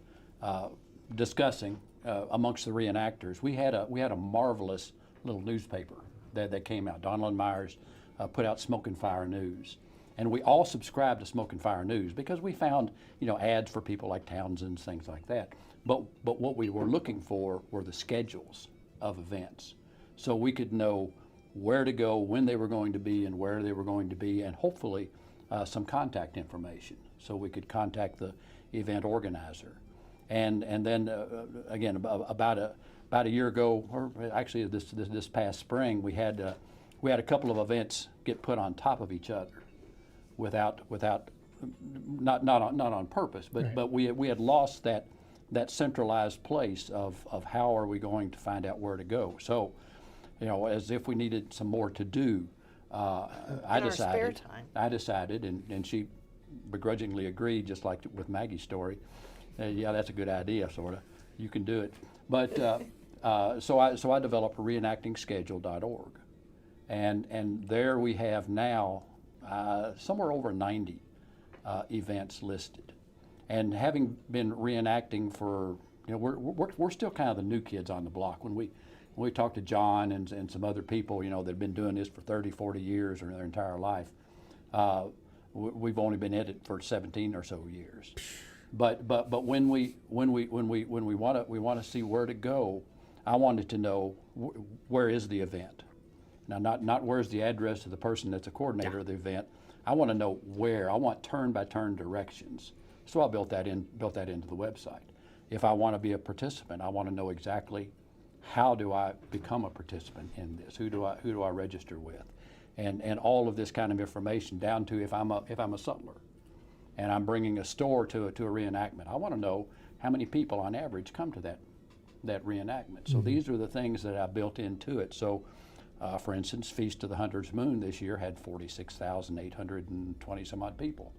discussing amongst the reenactors. We had a marvelous little newspaper that came out. Donald and Myers put out Smoke and Fire News, and we all subscribed to Smoke and Fire News because we found ads for people like Townsends, things like that. But what we were looking for were the schedules of events, so we could know where to go, when they were going to be, and where they were going to be, and hopefully some contact information, so we could contact the event organizer. And then again, about a year ago, or actually this past spring, we had a couple of events get put on top of each other, without not on purpose, but Right. but we had lost that centralized place of how are we going to find out where to go. So, as if we needed some more to do, I In our spare decided. time. I decided, and she begrudgingly agreed, just like with Maggie's story. Yeah, that's a good idea, sort of. You can do it. But so I developed reenactingschedule.org, and there we have now somewhere over 90 events listed. And having been reenacting for, we're still kind of the new kids on the block. When we talk to John and some other people, that have been doing this for 30, 40 years or their entire life, we've only been at it for 17 or so years. But when we want to see where to go, I wanted to know where is the event. Now, not where's the address of the person that's a coordinator of the event. I want to know where. I want turn-by-turn directions. So I built that into the website. If I want to be a participant, I want to know exactly how do I become a participant in this. Who do I register with, and all of this kind of information down to if I'm a sutler, and I'm bringing a store to a reenactment. I want to know how many people on average come to that reenactment. So these are the things that I built into it. So, for instance, Feast of the Hunter's Moon this year had 46,820 some odd people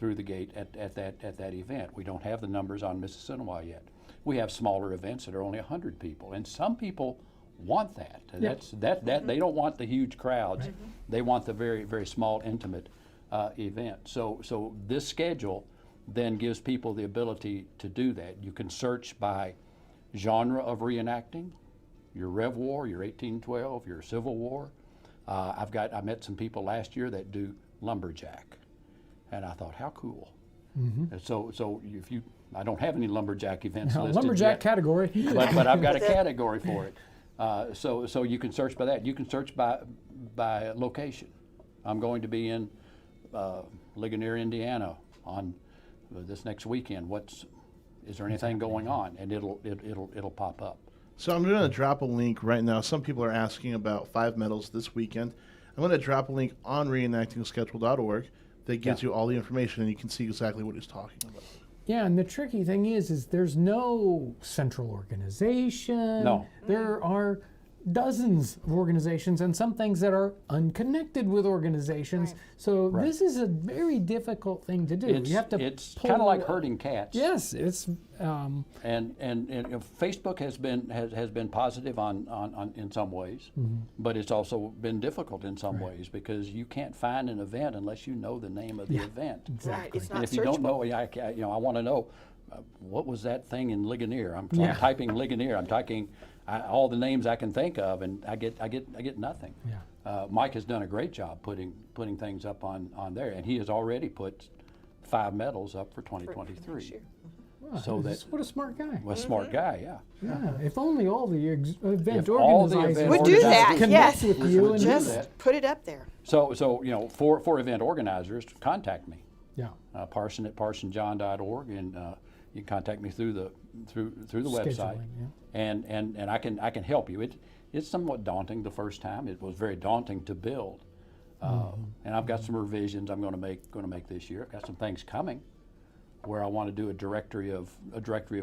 through the gate at that event. We don't have the numbers on Mississinawa yet. We have smaller events that are only 100 people, and some people want that. Yeah. They don't want the huge crowds. They want the very, very small, intimate event. So this schedule then gives people the ability to do that. You can search by genre of reenacting, your Rev War, your 1812, your Civil War. I met some people last year that do lumberjack, and I thought, how cool. And so if you, I don't have any lumberjack events listed lumberjack yet, category. but I've got a category for it. So you can search by that. You can search by location. I'm going to be in Ligonier, Indiana on this next weekend. Is there anything going on? And it'll pop up. So I'm going to drop a link right now. Some people are asking about 5 medals this weekend. I'm going to drop a link on reenactingschedule.org that gives you all the information, and you can see exactly what he's talking about. Yeah, and the tricky thing is there's no central organization. No. There are dozens of organizations and some things that are unconnected with organizations. Right. So this is a very difficult thing to do. You have to It's pull- kind of like herding cats. Yes, it's And Facebook has been positive on in some ways, but it's also been difficult in some ways because you can't find an event unless you know the name of the event. Right, it's not And if you don't know, searchable. I want to know what was that thing in Ligonier. I'm Yeah. typing Ligonier. I'm typing all the names I can think of, and I get nothing. Yeah. Mike has done a great job putting things up on there, and he has already put 5 medals up for 2023. next year. Wow, So what a smart guy. Well, a smart guy, yeah. Yeah, if only all the event If all the organizers event Would do that, connect yes. with you and do Just that. put it up there. So for event organizers, contact me. yeah, Parson at parsonjohn.org, and you can contact me through the website, Scheduling, and I can help you. It's somewhat daunting the first time. It was very daunting to build, and I've got some revisions I'm going to make this year. I've got some things coming where I want to do a directory of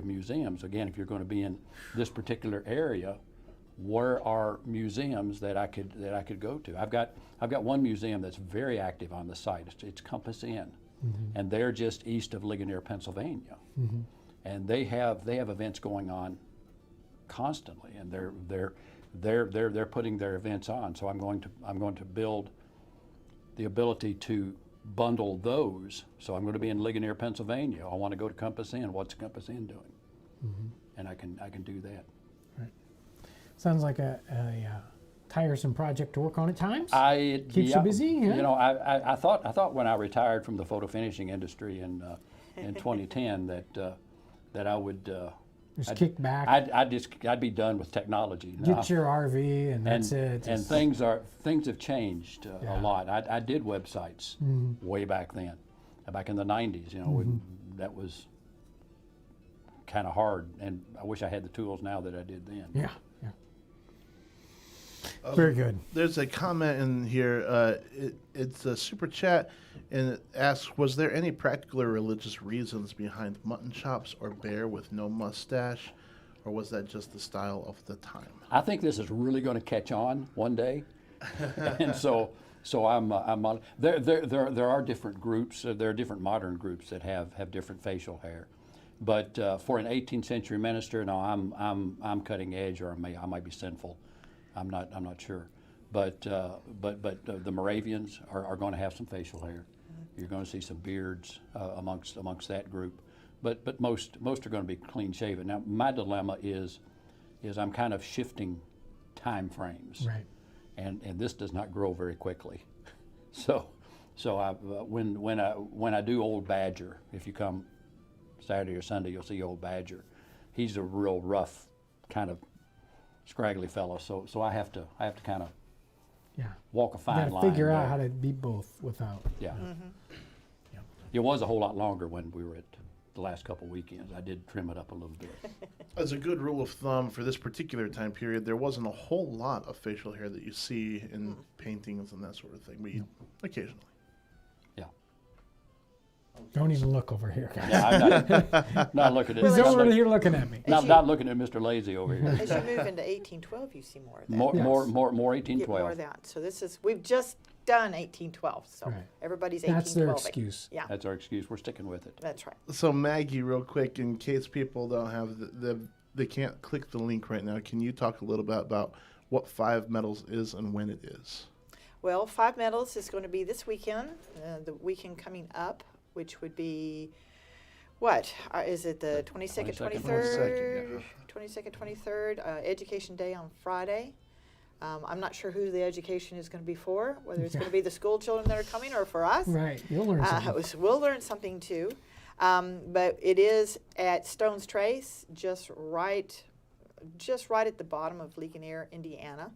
museums. Again, if you're going to be in this particular area, where are museums that I could go to? I've got one museum that's very active on the site. It's Compass Inn, and they're just east of Ligonier, Pennsylvania, and they have events going on constantly, and they're putting their events on. So I'm going to build the ability to bundle those. So I'm going to be in Ligonier, Pennsylvania. I want to go to Compass Inn. What's Compass Inn doing? And I can do that. sounds like a tiresome project to work on at times. Keeps yeah, you busy. Yeah? You know, I thought when I retired from the photo finishing industry in 2010 that I would just kick back, I'd be done with technology. get your RV, and that's it. And things have changed a lot. I did websites way back then, back in the 90s. You know, that was kind of hard, and I wish I had the tools now that I did then. Yeah. Very good. There's a comment in here. It's a super chat, and it asks, was there any practical or religious reasons behind mutton chops or bear with no mustache, or was that just the style of the time? I think this is really going to catch on one day, and so I'm on. There are different groups. There are different modern groups that have different facial hair, but for an 18th century minister, no, I'm cutting edge, or I might be sinful. I'm not sure, but the Moravians are going to have some facial hair. You're going to see some beards amongst that group, but most are going to be clean shaven. Now my dilemma is I'm kind of shifting time frames, Right. and this does not grow very quickly. So when I do Old Badger, if you come Saturday or Sunday, you'll see Old Badger. He's a real rough kind of scraggly fellow, so I have to kind of walk a fine Got line. to figure out there. how to be both without. Yeah. It was a whole lot longer when we were at the last couple weekends. I did trim it up a little bit. As a good rule of thumb for this particular time period, there wasn't a whole lot of facial hair that you see in paintings and that sort of thing. Occasionally. Yeah. Don't even look over here, guys. Yeah, I'm not looking at. He's not over look- here looking at me. not looking at Mr. Lazy over here. As you move into 1812, you see more of that. More Yes. 1812. Get more of that. So we've just done 1812. So Right. everybody's That's their 1812. excuse. Yeah, That's our excuse. We're sticking with it. that's right. So Maggie, real quick, in case people don't have they can't click the link right now, can you talk a little bit about what Five Metals is and when it is? Well, Five Metals is going to be this weekend, the weekend coming up, which would be, what? Is it the 22nd, 23rd? 22nd, 23rd, Education Day on Friday. I'm not sure who the education is going to be for, whether it's going to be the school children that are coming or for us. Right, you'll learn something. We'll learn something too. But it is at Stone's Trace, just right at the bottom of Ligonier, Indiana.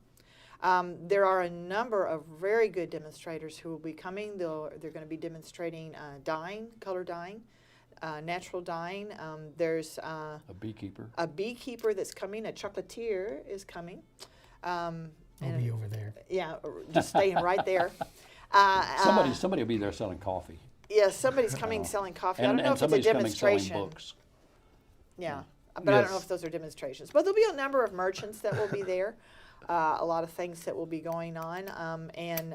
There are a number of very good demonstrators who will be coming. They're going to be demonstrating dyeing, color dyeing, natural dyeing. There's A beekeeper. a beekeeper that's coming. A chocolatier is coming. I'll be over there. Yeah, just staying right there. Somebody will be there selling coffee. Yeah, somebody's coming selling coffee. I And, don't know and if it's a somebody's coming demonstration. selling books. Yeah, but I don't know Yes. if those are demonstrations. But there'll be a number of merchants that will be there. A lot of things that will be going on, and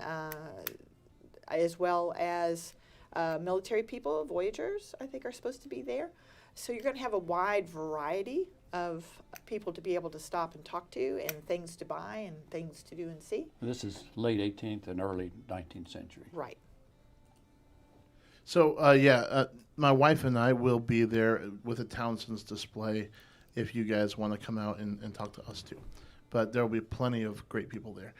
as well as military people, voyagers, I think, are supposed to be there. So you're going to have a wide variety of people to be able to stop and talk to, and things to buy, and things to do and see. This is late 18th and early 19th century. Right. So, my wife and I will be there with a Townsends display if you guys want to come out and talk to us too. But there will be plenty of great people there.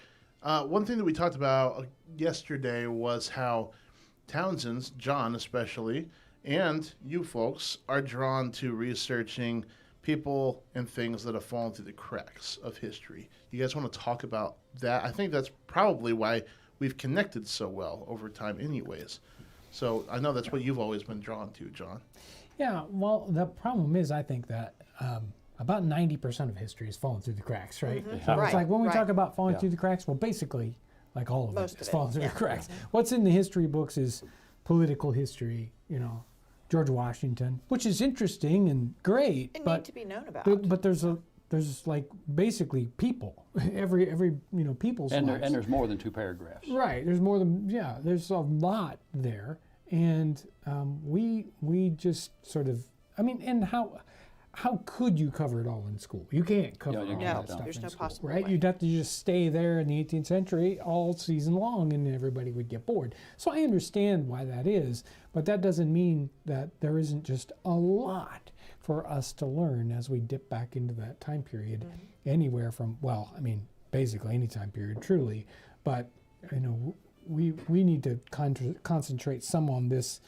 One thing that we talked about yesterday was how Townsends, John especially, and you folks are drawn to researching people and things that have fallen through the cracks of history. You guys want to talk about that? I think that's probably why we've connected so well over time anyways. So I know that's what you've always been drawn to, John. Yeah, well, the problem is, I think that about 90% of history has fallen through the cracks, right? So Right, it's like when we right. talk about falling Yeah. through the cracks, well, basically, like all of Most it of has it, fallen through yeah. the cracks. What's in the history books is political history, George Washington, which is interesting and great, And but need to be known about. but there's like basically people, every people's And lives. there's more than 2 paragraphs. Right. There's more than there's a lot there, and we just sort of and how could you cover it all in school? You can't cover Yeah, you all can't. that No, stuff there's in no school, possible right? way. You'd have to just stay there in the 18th century all season long, and everybody would get bored. So I understand why that is, but that doesn't mean that there isn't just a lot for us to learn as we dip back into that time period, anywhere from basically any time period, truly. But we need to concentrate some on this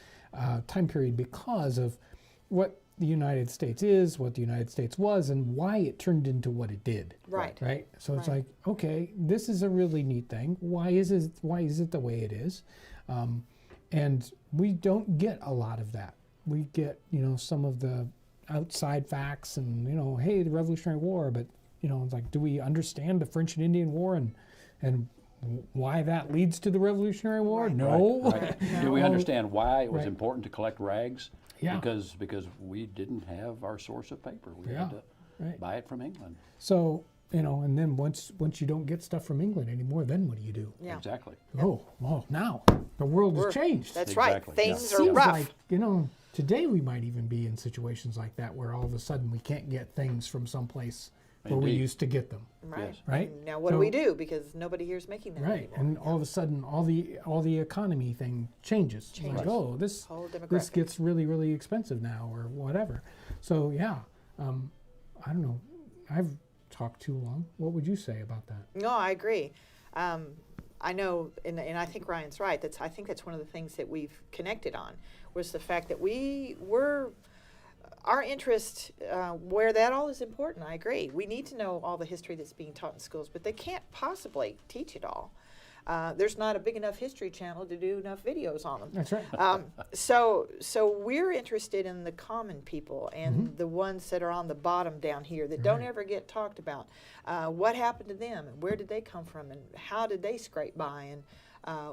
time period because of what the United States is, what the United States was, and why it turned into what it did. Right. Right. So it's Right. like, okay, this is a really neat thing. Why is it the way it is? And we don't get a lot of that. We get some of the outside facts and hey, the Revolutionary War, but it's like, do we understand the French and Indian War and why that leads to the Revolutionary War? Right. No. Right. Do we understand why it was Right. important to collect rags? Yeah. Because we didn't have our source of paper. We had Yeah. to Right. buy it from England. So and then once you don't get stuff from England anymore, then what do you do? Yeah. Exactly. Oh, now the world has changed. That's Exactly, right. yeah. Things are Seems rough. like today we might even be in situations like that where all of a sudden we can't get things from someplace where we Indeed. used to get them. Right. Yes. Right. And now what do So- we do? Because nobody here's making them Right, anymore. and all of a sudden, all the economy thing changes. It's like, Changes. oh, this Whole this demographic. gets really really expensive now, or whatever. So yeah, I don't know. I've talked too long. What would you say about that? No, I agree. I know, and I think Ryan's right. I think that's one of the things that we've connected on was the fact that our interest, where that all is important. I agree. We need to know all the history that's being taught in schools, but they can't possibly teach it all. There's not a big enough history channel to do enough videos on them. That's right. So we're interested in the common people and the ones that are on the bottom down here that don't Right. ever get talked about. What happened to them, and where did they come from, and how did they scrape by, and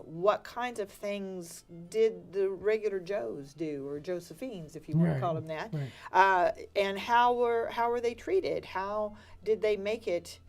what kinds of things did the regular Joes do, or Josephines, if you want to Right, call them that, right. and how were they treated? How did they make it?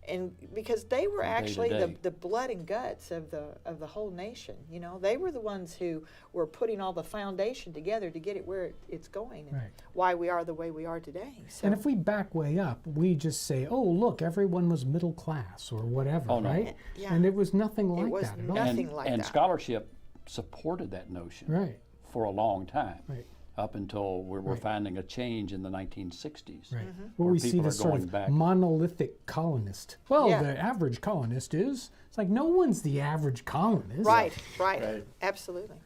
And because they were From day to actually day. the blood and guts of the whole nation, you know, they were the ones who were putting all the foundation together to get it where it's going, and Right. why we are the way we are today. So, And if we back way up, we just say, "Oh, look, everyone was middle class or whatever," Oh, no. right? Yeah. And it was nothing like was that at all. nothing like and that. scholarship supported that notion Right. for a long time, Right. up until we're Right. finding a change in the 1960s. Right. Mm-hmm. Where Where we see people this are sort going of back. monolithic colonist. Well, Yeah. the average colonist is. It's like no one's the average colonist. right, Right. absolutely.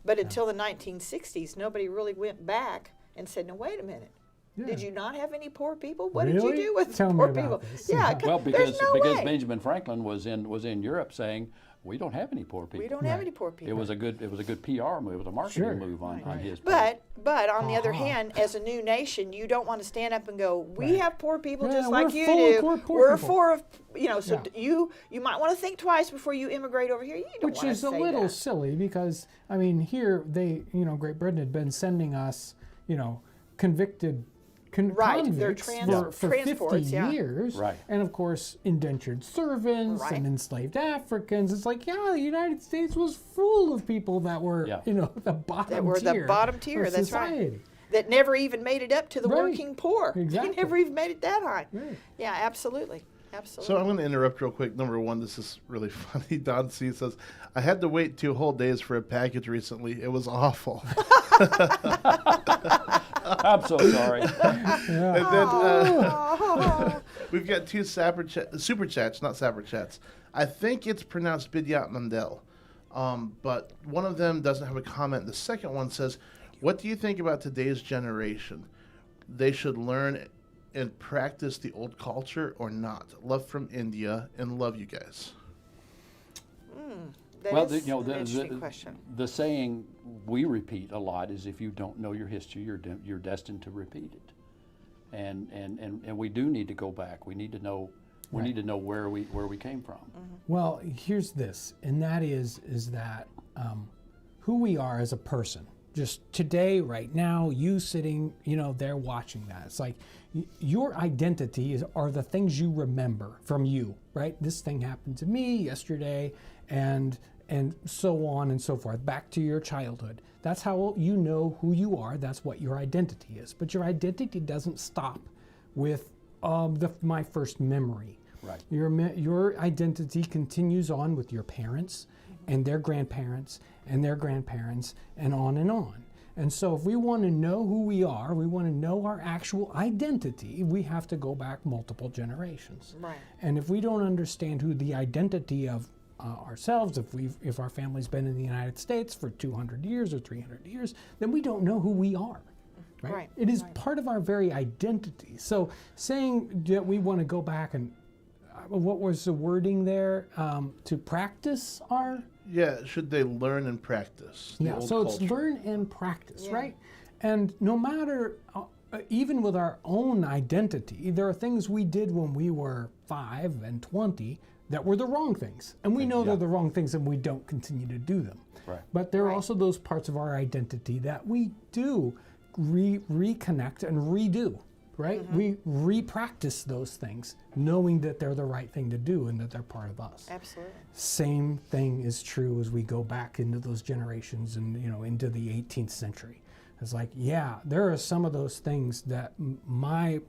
But until the 1960s, nobody really went back and said, "No, wait a minute. Yeah. Did you not have any poor people? What did you Really? do with Tell me poor about people?" this. Yeah, Yeah. Well, there's no way. Benjamin Franklin was in Europe saying, we don't have any poor people. We don't have Right. any poor people. It was a good PR move. It was a marketing Sure. move on Right. his part. But on the other Uh-huh. hand, as a new nation, you don't want to stand up and go, "We Right. have poor people Yeah, just like we're you full of do. poor We're people." for of so Yeah. you might want to think twice before you immigrate over here." You don't Which want is to a say little that. silly because, I mean, here Great Britain had been sending us, convicted Right, they're convicts for 50 transports, yeah. years. Right. And of course, indentured servants Right. and enslaved Africans. It's like, yeah, the United States was full of people that were, Yeah. the bottom That were the tier. bottom tier, of that's right. society. That never even made it up to the Right. working poor. Exactly. They never even made it that high. Right. Yeah, absolutely. Absolutely. So I'm going to interrupt real quick. Number one, this is really funny. Don C says, "I had to wait 2 whole days for a package recently. It was awful." I'm so sorry. And then we've got 2 super chats, not sapper chats. I think it's pronounced Bidyat Mandel, but one of them doesn't have a comment. The second one says, "What do you think about today's generation? They should learn and practice the old culture or not? Love from India, and love you guys." That Well, is the, an interesting question. the saying we repeat a lot is, if you don't know your history, you're destined to repeat it. And we do need to go back. We need to know. We need to know where we came from. Well, here's this, and that is that who we are as a person. Just today, right now, you sitting, there watching that. It's like your identity are the things you remember from you, right? This thing happened to me yesterday, and so on and so forth. Back to your childhood. That's how you know who you are. That's what your identity is. But your identity doesn't stop with my first memory. Right. Your identity continues on with your parents and their grandparents and their grandparents and on and on. And so if we want to know who we are, we want to know our actual identity, we have to go back multiple generations. Right. And if we don't understand who the identity of ourselves, if our family's been in the United States for 200 years or 300 years, then we don't know who we are. Right? Right, It is right. part of our very identity. So saying that we want to go back and what was the wording there? To practice our Yeah, should they learn and practice the old so culture? it's learn and practice, Yeah. right? And no matter, even with our own identity, there are things we did when we were 5 and 20 that were the wrong things. And we know they're the wrong things and we don't continue to do them. Right. But there are Right. also those parts of our identity that we do reconnect and redo, right? We re-practice those things, knowing that they're the right thing to do and that they're part of us. Absolutely. Same thing is true as we go back into those generations and into the 18th century. It's like, yeah, there are some of those things that my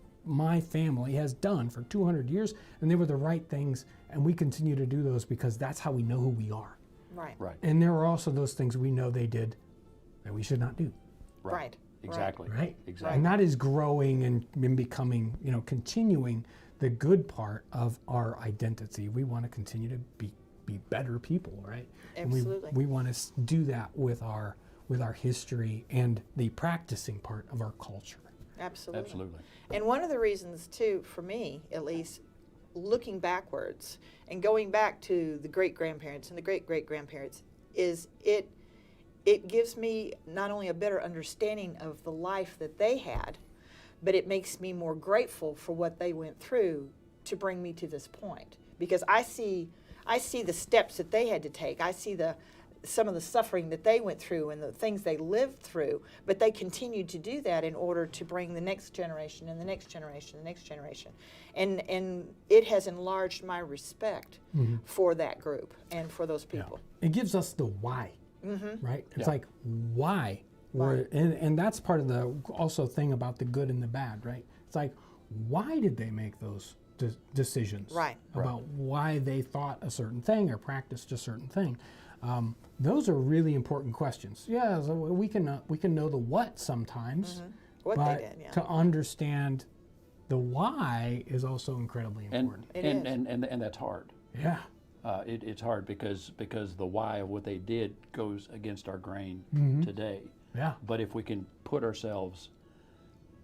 family has done for 200 years, and they were the right things, and we continue to do those because that's how we know who we are. Right. Right. And there are also those things we know they did that we should not do, Right. Exactly. right? Exactly. And that is growing and becoming, continuing the good part of our identity. We want to continue to be better people, right? Absolutely. And we want to do that with our history and the practicing part of our culture. Absolutely. Absolutely. And one of the reasons, too, for me at least, looking backwards and going back to the great-grandparents and the great-great-grandparents, is it gives me not only a better understanding of the life that they had, but it makes me more grateful for what they went through to bring me to this point. Because I see the steps that they had to take. I see some of the suffering that they went through and the things they lived through, but they continued to do that in order to bring the next generation and the next generation and the next generation. And it has enlarged my respect for that group and for those people. It gives us the why, right? It's like, why? Right. And that's part of the also thing about the good and the bad, right? It's like, why did they make those decisions? Right. About why they thought a certain thing or practiced a certain thing. Those are really important questions. Yeah, so we can know the what sometimes, What but they did, yeah. to understand the why is also incredibly important. And that's hard. Yeah. It's hard because the why of what they did goes against our grain today. Yeah. But if we can put ourselves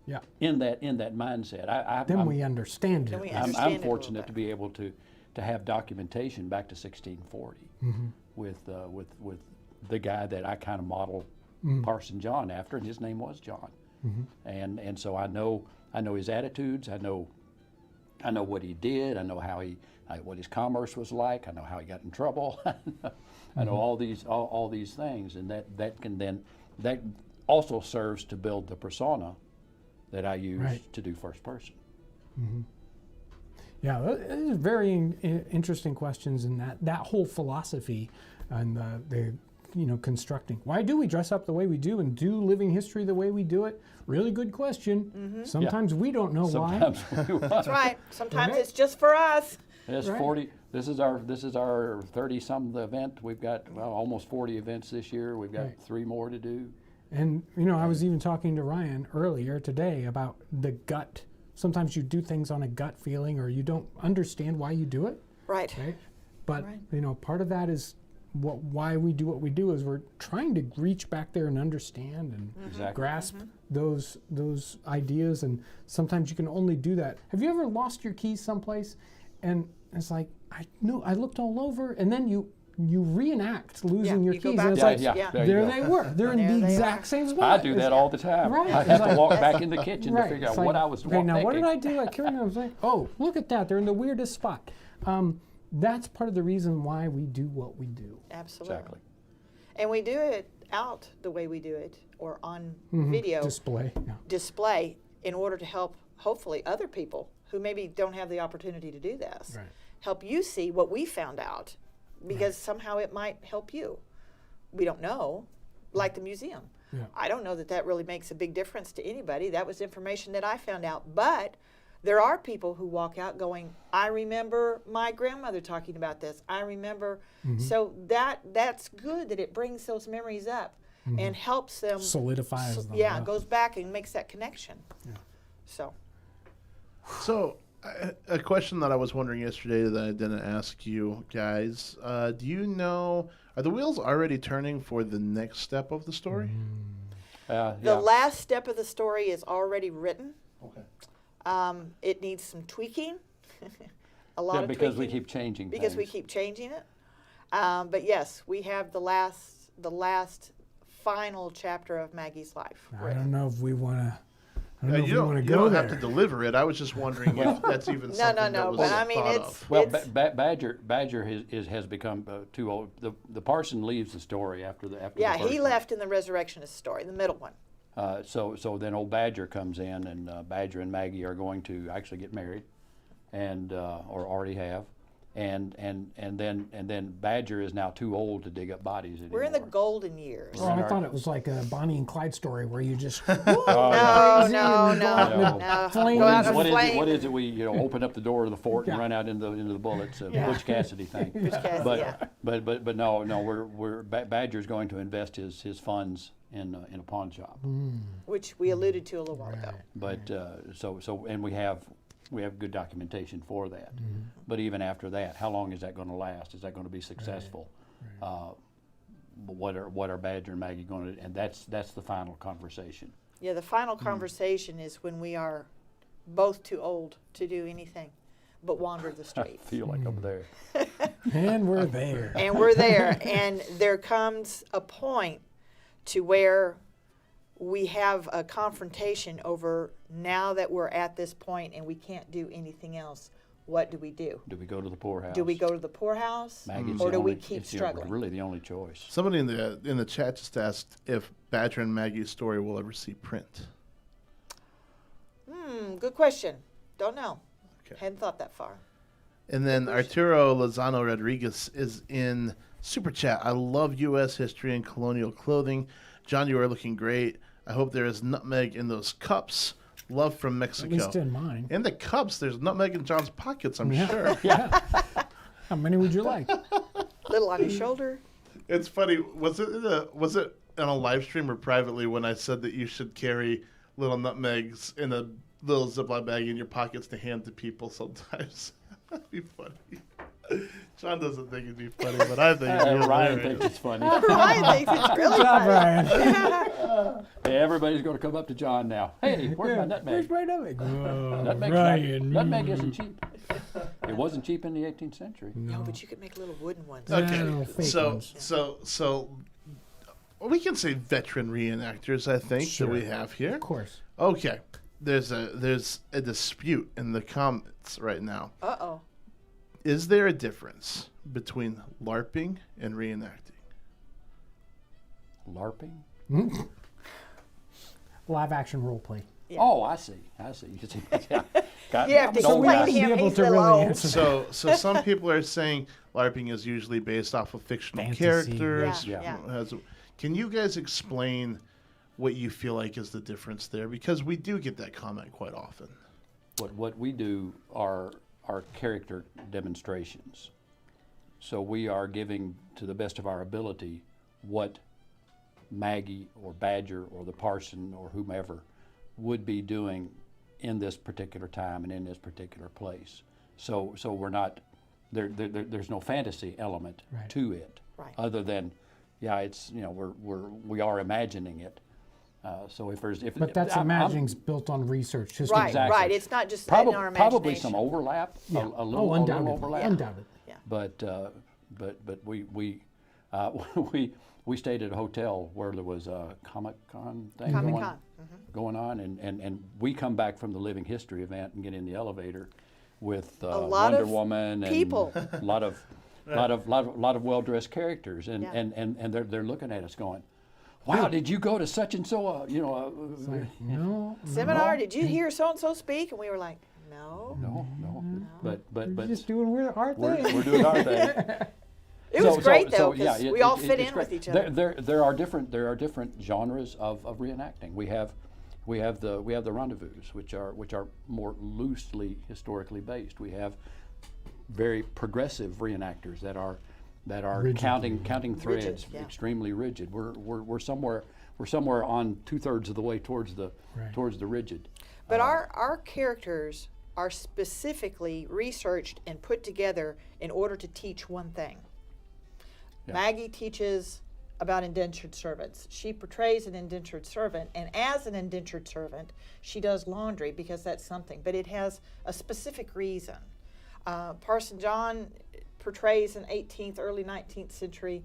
Yeah. in that mindset, Then we understand Then we it. understand it a I'm little fortunate better. to be able to have documentation back to 1640 with the guy that I kind of modeled Parson John after, and his name was John. And so I know his attitudes. I know what he did. I know what his commerce was like. I know how he got in trouble. I know all these things, and that also serves to build the persona that I use to do first person. Yeah, those are very interesting questions, and that whole philosophy and the constructing. Why do we dress up the way we do and do living history the way we do it? Really good question. Sometimes we don't know Sometimes That's right. Sometimes Right. it's just for us. It's Right. 40. This is our 30-some event. We've got almost 40 events this year. We've got Right. 3 more to do. why. And I was even talking to Ryan earlier today about the gut. Sometimes you do things on a gut feeling, or you don't understand why you do it. Right. Right? But Right. part of that is why we do what we do is we're trying to reach back there and understand and Exactly. grasp those ideas, and sometimes you can only do that. Have you ever lost your keys someplace and it's like I looked all over, and then you reenact losing your you go keys, back and it's to like it, yeah. There you there go. they were. They're in There the they exact are. same spot. I do that all the time. Right. I It's have to like- walk back in the kitchen to figure out It's what like, I was okay, now thinking. what did I do? I can't remember. I was like, oh, look at that. They're in the weirdest spot. That's part of the reason why we do what we do. Absolutely. Exactly. And we do it out the way we do it, or on video Display. in order to help, hopefully, other people who maybe don't have the opportunity to do this. Right. Help you see what we found out, because somehow it might help you. We don't know, like the museum. Yeah. I don't know that really makes a big difference to anybody. That was information that I found out. But there are people who walk out going, I remember my grandmother talking about this. I remember. So that's good that it brings those memories up and helps them. Solidifies them. Yeah, goes back and makes that connection. Yeah. So, A question that I was wondering yesterday that I didn't ask you guys. Do you know, are the wheels already turning for the next step of the story? the last step of the story is already written. Okay. It needs some tweaking. A lot of because tweaking. we keep changing Because we things. keep changing it. But yes, we have the last final chapter of Maggie's life. I don't know if we want to. I don't know if You we don't, want to you go don't there. have to deliver it. I was just wondering if that's even something that was but I mean, thought it's- of. Well, It's- Badger has become too old. The parson leaves the story after the Yeah, the first he one. left in the Resurrectionist story, the middle one. So then old Badger comes in, and Badger and Maggie are going to actually get married, and or already have, and then Badger is now too old to dig up bodies anymore. We're in the golden years. Oh, I thought it was like a Bonnie and Clyde story where you just No, crazy no, and no, go out in the no. flames. Go out in What is it? flame. What is it? We open up the door of the fort and Yeah. run out into the bullets. Yeah. Butch Cassidy thing. Cassidy, yeah. But no. Badger's going to invest his funds in a pawn shop. Which we alluded to a little while ago. But and we have good documentation for that. But even after that, how long is that going to last? Is that going to be successful? What are Badger and Maggie going to? And that's the final conversation. Yeah, the final conversation is when we are both too old to do anything but wander the I streets. feel like I'm there. And we're there. And we're there. And there comes a point to where we have a confrontation over, now that we're at this point and we can't do anything else, what do we do? Do we go to the poorhouse? Do we go to the poorhouse, Maggie's or the do we only- keep it's struggling? really the only choice. Somebody in the chat just asked if Badger and Maggie's story will ever see print. Good question. Don't know. Okay. Hadn't thought that far. And then Arturo Lozano Rodriguez is in Super Chat. I love U.S. history and colonial clothing. John, you are looking great. I hope there is nutmeg in those cups. Love from Mexico. At least in mine. In the cups, there's nutmeg in John's pockets, I'm sure. Yeah. How many would you like? Little on his shoulder. It's funny. Was it on a live stream or privately when I said that you should carry little nutmegs in a little Ziploc bag in your pockets to hand to people sometimes? That'd be funny. John doesn't think it'd be funny, but I think it'd be Ryan hilarious. thinks it's funny. Ryan thinks it's really Good job, funny. Ryan. Hey, everybody's going to come up to John now. Hey, where's my Where's nutmeg? my nutmeg? Oh, Nutmeg's Ryan. nutmeg isn't cheap. It wasn't cheap in the 18th century. No, but you could make little wooden ones. Okay, No, fake so ones. so we can say veteran reenactors. I think Sure. that we have here. Of course. Okay, there's a dispute in the comments right now. Uh-oh. Is there a difference between LARPing and reenacting? LARPing? Live action role play. Yeah. Oh, I see. You can see. Yeah. Got You have to no explain guys. to him. Be able He's to little really old. answer So some people are saying LARPing is usually based off of fictional Fantasy. characters. Yeah. Can you guys explain what you feel like is the difference there? Because we do get that comment quite often. What we do are character demonstrations. So we are giving, to the best of our ability, what Maggie or Badger or the parson or whomever would be doing in this particular time and in this particular place. So we're not there's no fantasy element Right. to it, Right. other than it's we are imagining it. So if But that's I'm- imagining's built on research. History. Right, Exactly. right. It's not just in our imagination. Probably some overlap, Yeah. a little undoubtedly. overlap. Undoubtedly. Yeah. But we stayed at a hotel where there was a Comic-Con thing Comic-Con. going on, and we come back from the Living History event and get in the elevator with lot Wonder of Woman and people. a lot of well-dressed characters, and, Yeah. and they're looking at us going, "Wow, did you go to such and so No. Seminar, did you hear so-and-so speak? And we were like, no. no, but We're just doing our we're thing. doing our thing." It was great, though, yeah, because we all fit it's in with great. each other. There are different genres of reenacting. We have the rendezvous, which are more loosely historically based. We have very progressive reenactors that are Rigid. counting threads, yeah. extremely rigid. We're somewhere on 2/3 of the way towards the rigid. But our characters are specifically researched and put together in order to teach one thing. Yeah. Maggie teaches about indentured servants. She portrays an indentured servant, and as an indentured servant, she does laundry because that's something, but it has a specific reason. Parson John portrays an 18th, early 19th century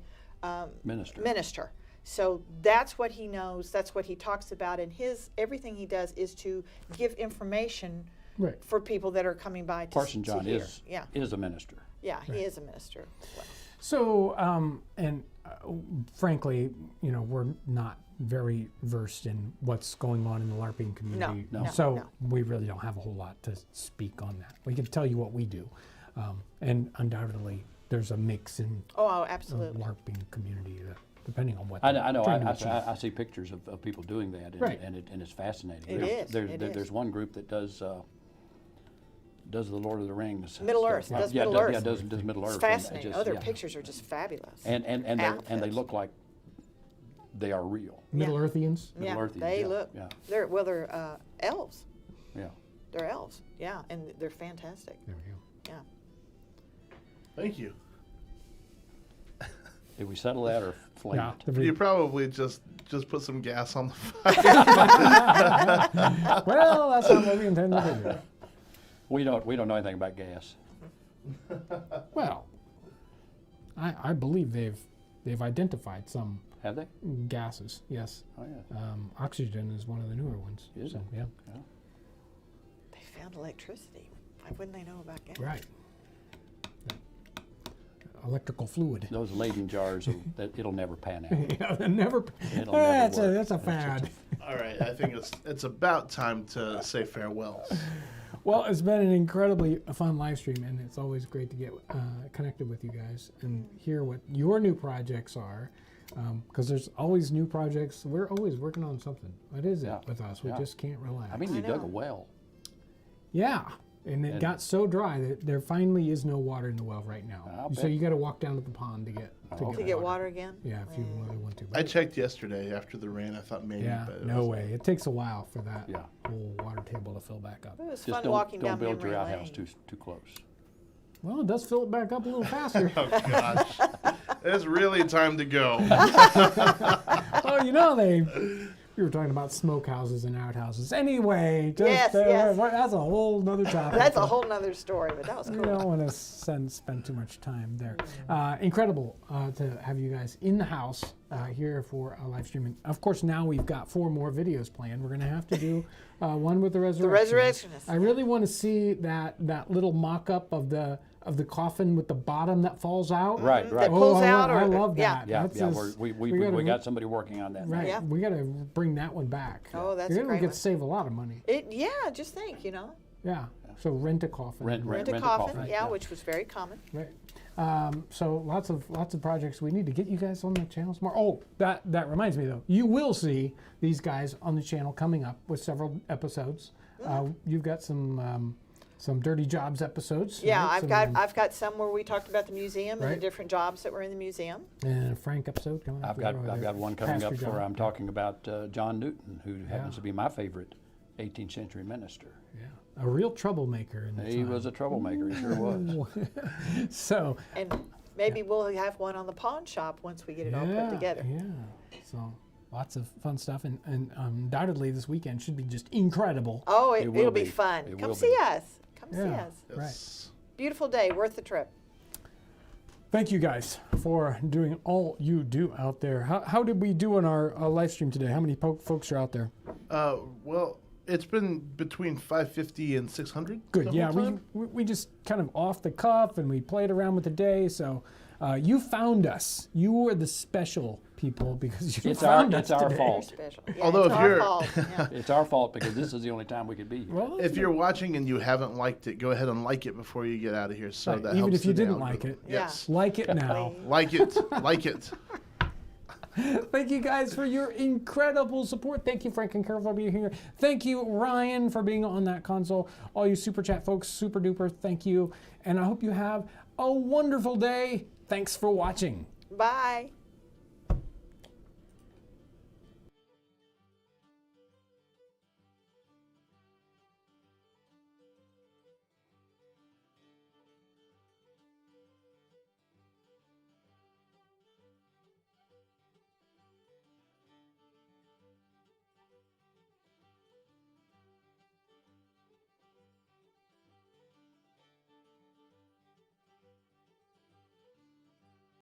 minister. So that's what he knows, that's what he talks about, and everything he does is to give information Right. for people that are coming by to Parson John hear. is a minister. Yeah, he is a minister. Well, So, frankly, we're not very versed in what's going on in the LARPing community. No. So No. we really don't have a whole lot to speak on that. We can tell you what we do, and undoubtedly there's a mix in oh, the absolutely. LARPing community, tepending on what. I they're know. trying to achieve. I see pictures of people doing that, and, Right. and it's fascinating. It is, it is. There's one group that does the Lord of the Rings. Middle stuff. Earth, does yeah, Middle Earth. Yeah, does Middle Earth. It's and fascinating. just- Their yeah. pictures are just fabulous. And they Outfits. look like they are real. Middle Earthians. Yeah, Middle Earthians, they yeah, look. yeah. They're elves. Yeah. They're elves. Yeah, and they're fantastic. There we go. Yeah. Thank you. Did we settle that or flame Yeah. it? You probably just put some gas on the fire. Well, that's not what we intend to do. We don't know anything about gas. Well, I believe they've identified some Have they? gases. Yes, Oh yeah. oxygen is one of the newer ones. Is so, it? Yeah. They found electricity. wouldn't they know about gas? Right. Electrical fluid. Those Leyden jars, it'll never pan out. Yeah, never. It'll never work. That's a fad. All right, I think it's about time to say farewell. Well, it's been an incredibly fun live stream, and it's always great to get connected with you guys and hear what your new projects are. Because there's always new projects. We're always working on something. What is it with us? We just can't relax. I mean, you dug a well. Yeah, and it got so dry that there finally is no water in the well right now. So you got to walk down to the pond to get To get water again? Yeah, if you really want to. I checked yesterday after the rain. I thought maybe. Yeah, but no way. It takes a while for that Yeah. whole water table to fill back up. It was Just fun walking don't down build memory your outhouse lane. too close. Well, it does fill it back up a little faster. Oh gosh, it's really time to go. Oh, you know we were talking about smokehouses and outhouses. Anyway, Yes, yes. That's a whole nother topic. That's a whole nother story, but that was We cool. don't want to spend too much time there. Incredible to have you guys in the house here for a live streaming. Of course, now we've got 4 more videos planned. We're going to have to do one with the Resurrectionists. Resurrectionists. I really want to see that little mock-up of the coffin with the bottom that falls out. Right, That right. pulls I out, I or love yeah. that. Yeah, That's yeah. just- We got somebody working on that. Right, Yeah. we got to bring that one back. Oh, that's a You're great gonna get one. to save a lot of money. Yeah, just think, Yeah. So rent a coffin. Rent Rent a coffin, yeah, which was very common. Right. So lots of projects. We need to get you guys on the channels more. Oh, that reminds me though. You will see these guys on the channel coming up with several episodes. You've got some Dirty Jobs episodes. Yeah, right? I've got some where we talked about the museum and Right. the different jobs that were in the museum. And a Frank episode coming up. I've got one coming up Pastor where John. I'm talking about John Newton, who happens to be my favorite 18th century minister. Yeah, a real troublemaker in the He was a troublemaker, he sure was. So And maybe we'll have one on the pawn shop once we get it all put together. Yeah. So lots of fun stuff, and undoubtedly this weekend should be just incredible. Oh, It will it'll be be. fun. It Come will see be. us. Come see Yeah. us. Right. Beautiful day, worth the trip. Thank you guys for doing all you do out there. How did we do on our live stream today? How many folks are out there? Well, it's been between 550 and 600. Good. the Yeah, whole time. we just kind of off the cuff and we played around with the day. So you found us. You were the special people because you found us It's our today. fault. Special. Yeah, Although it's if our you're- fault. Yeah. It's our fault because this is the only time we could be here. Well, If you're watching and you haven't liked it, go ahead and like it before you get out of here. So Right, that even helps if you in the didn't like algorithm. it. Yeah. Yes. like it now. Like it. Like it. Thank you guys for your incredible support. Thank you, Frank and Carol, for being here. Thank you, Ryan, for being on that console. All you Super Chat folks, super duper, thank you. And I hope you have a wonderful day. Thanks for watching. Bye.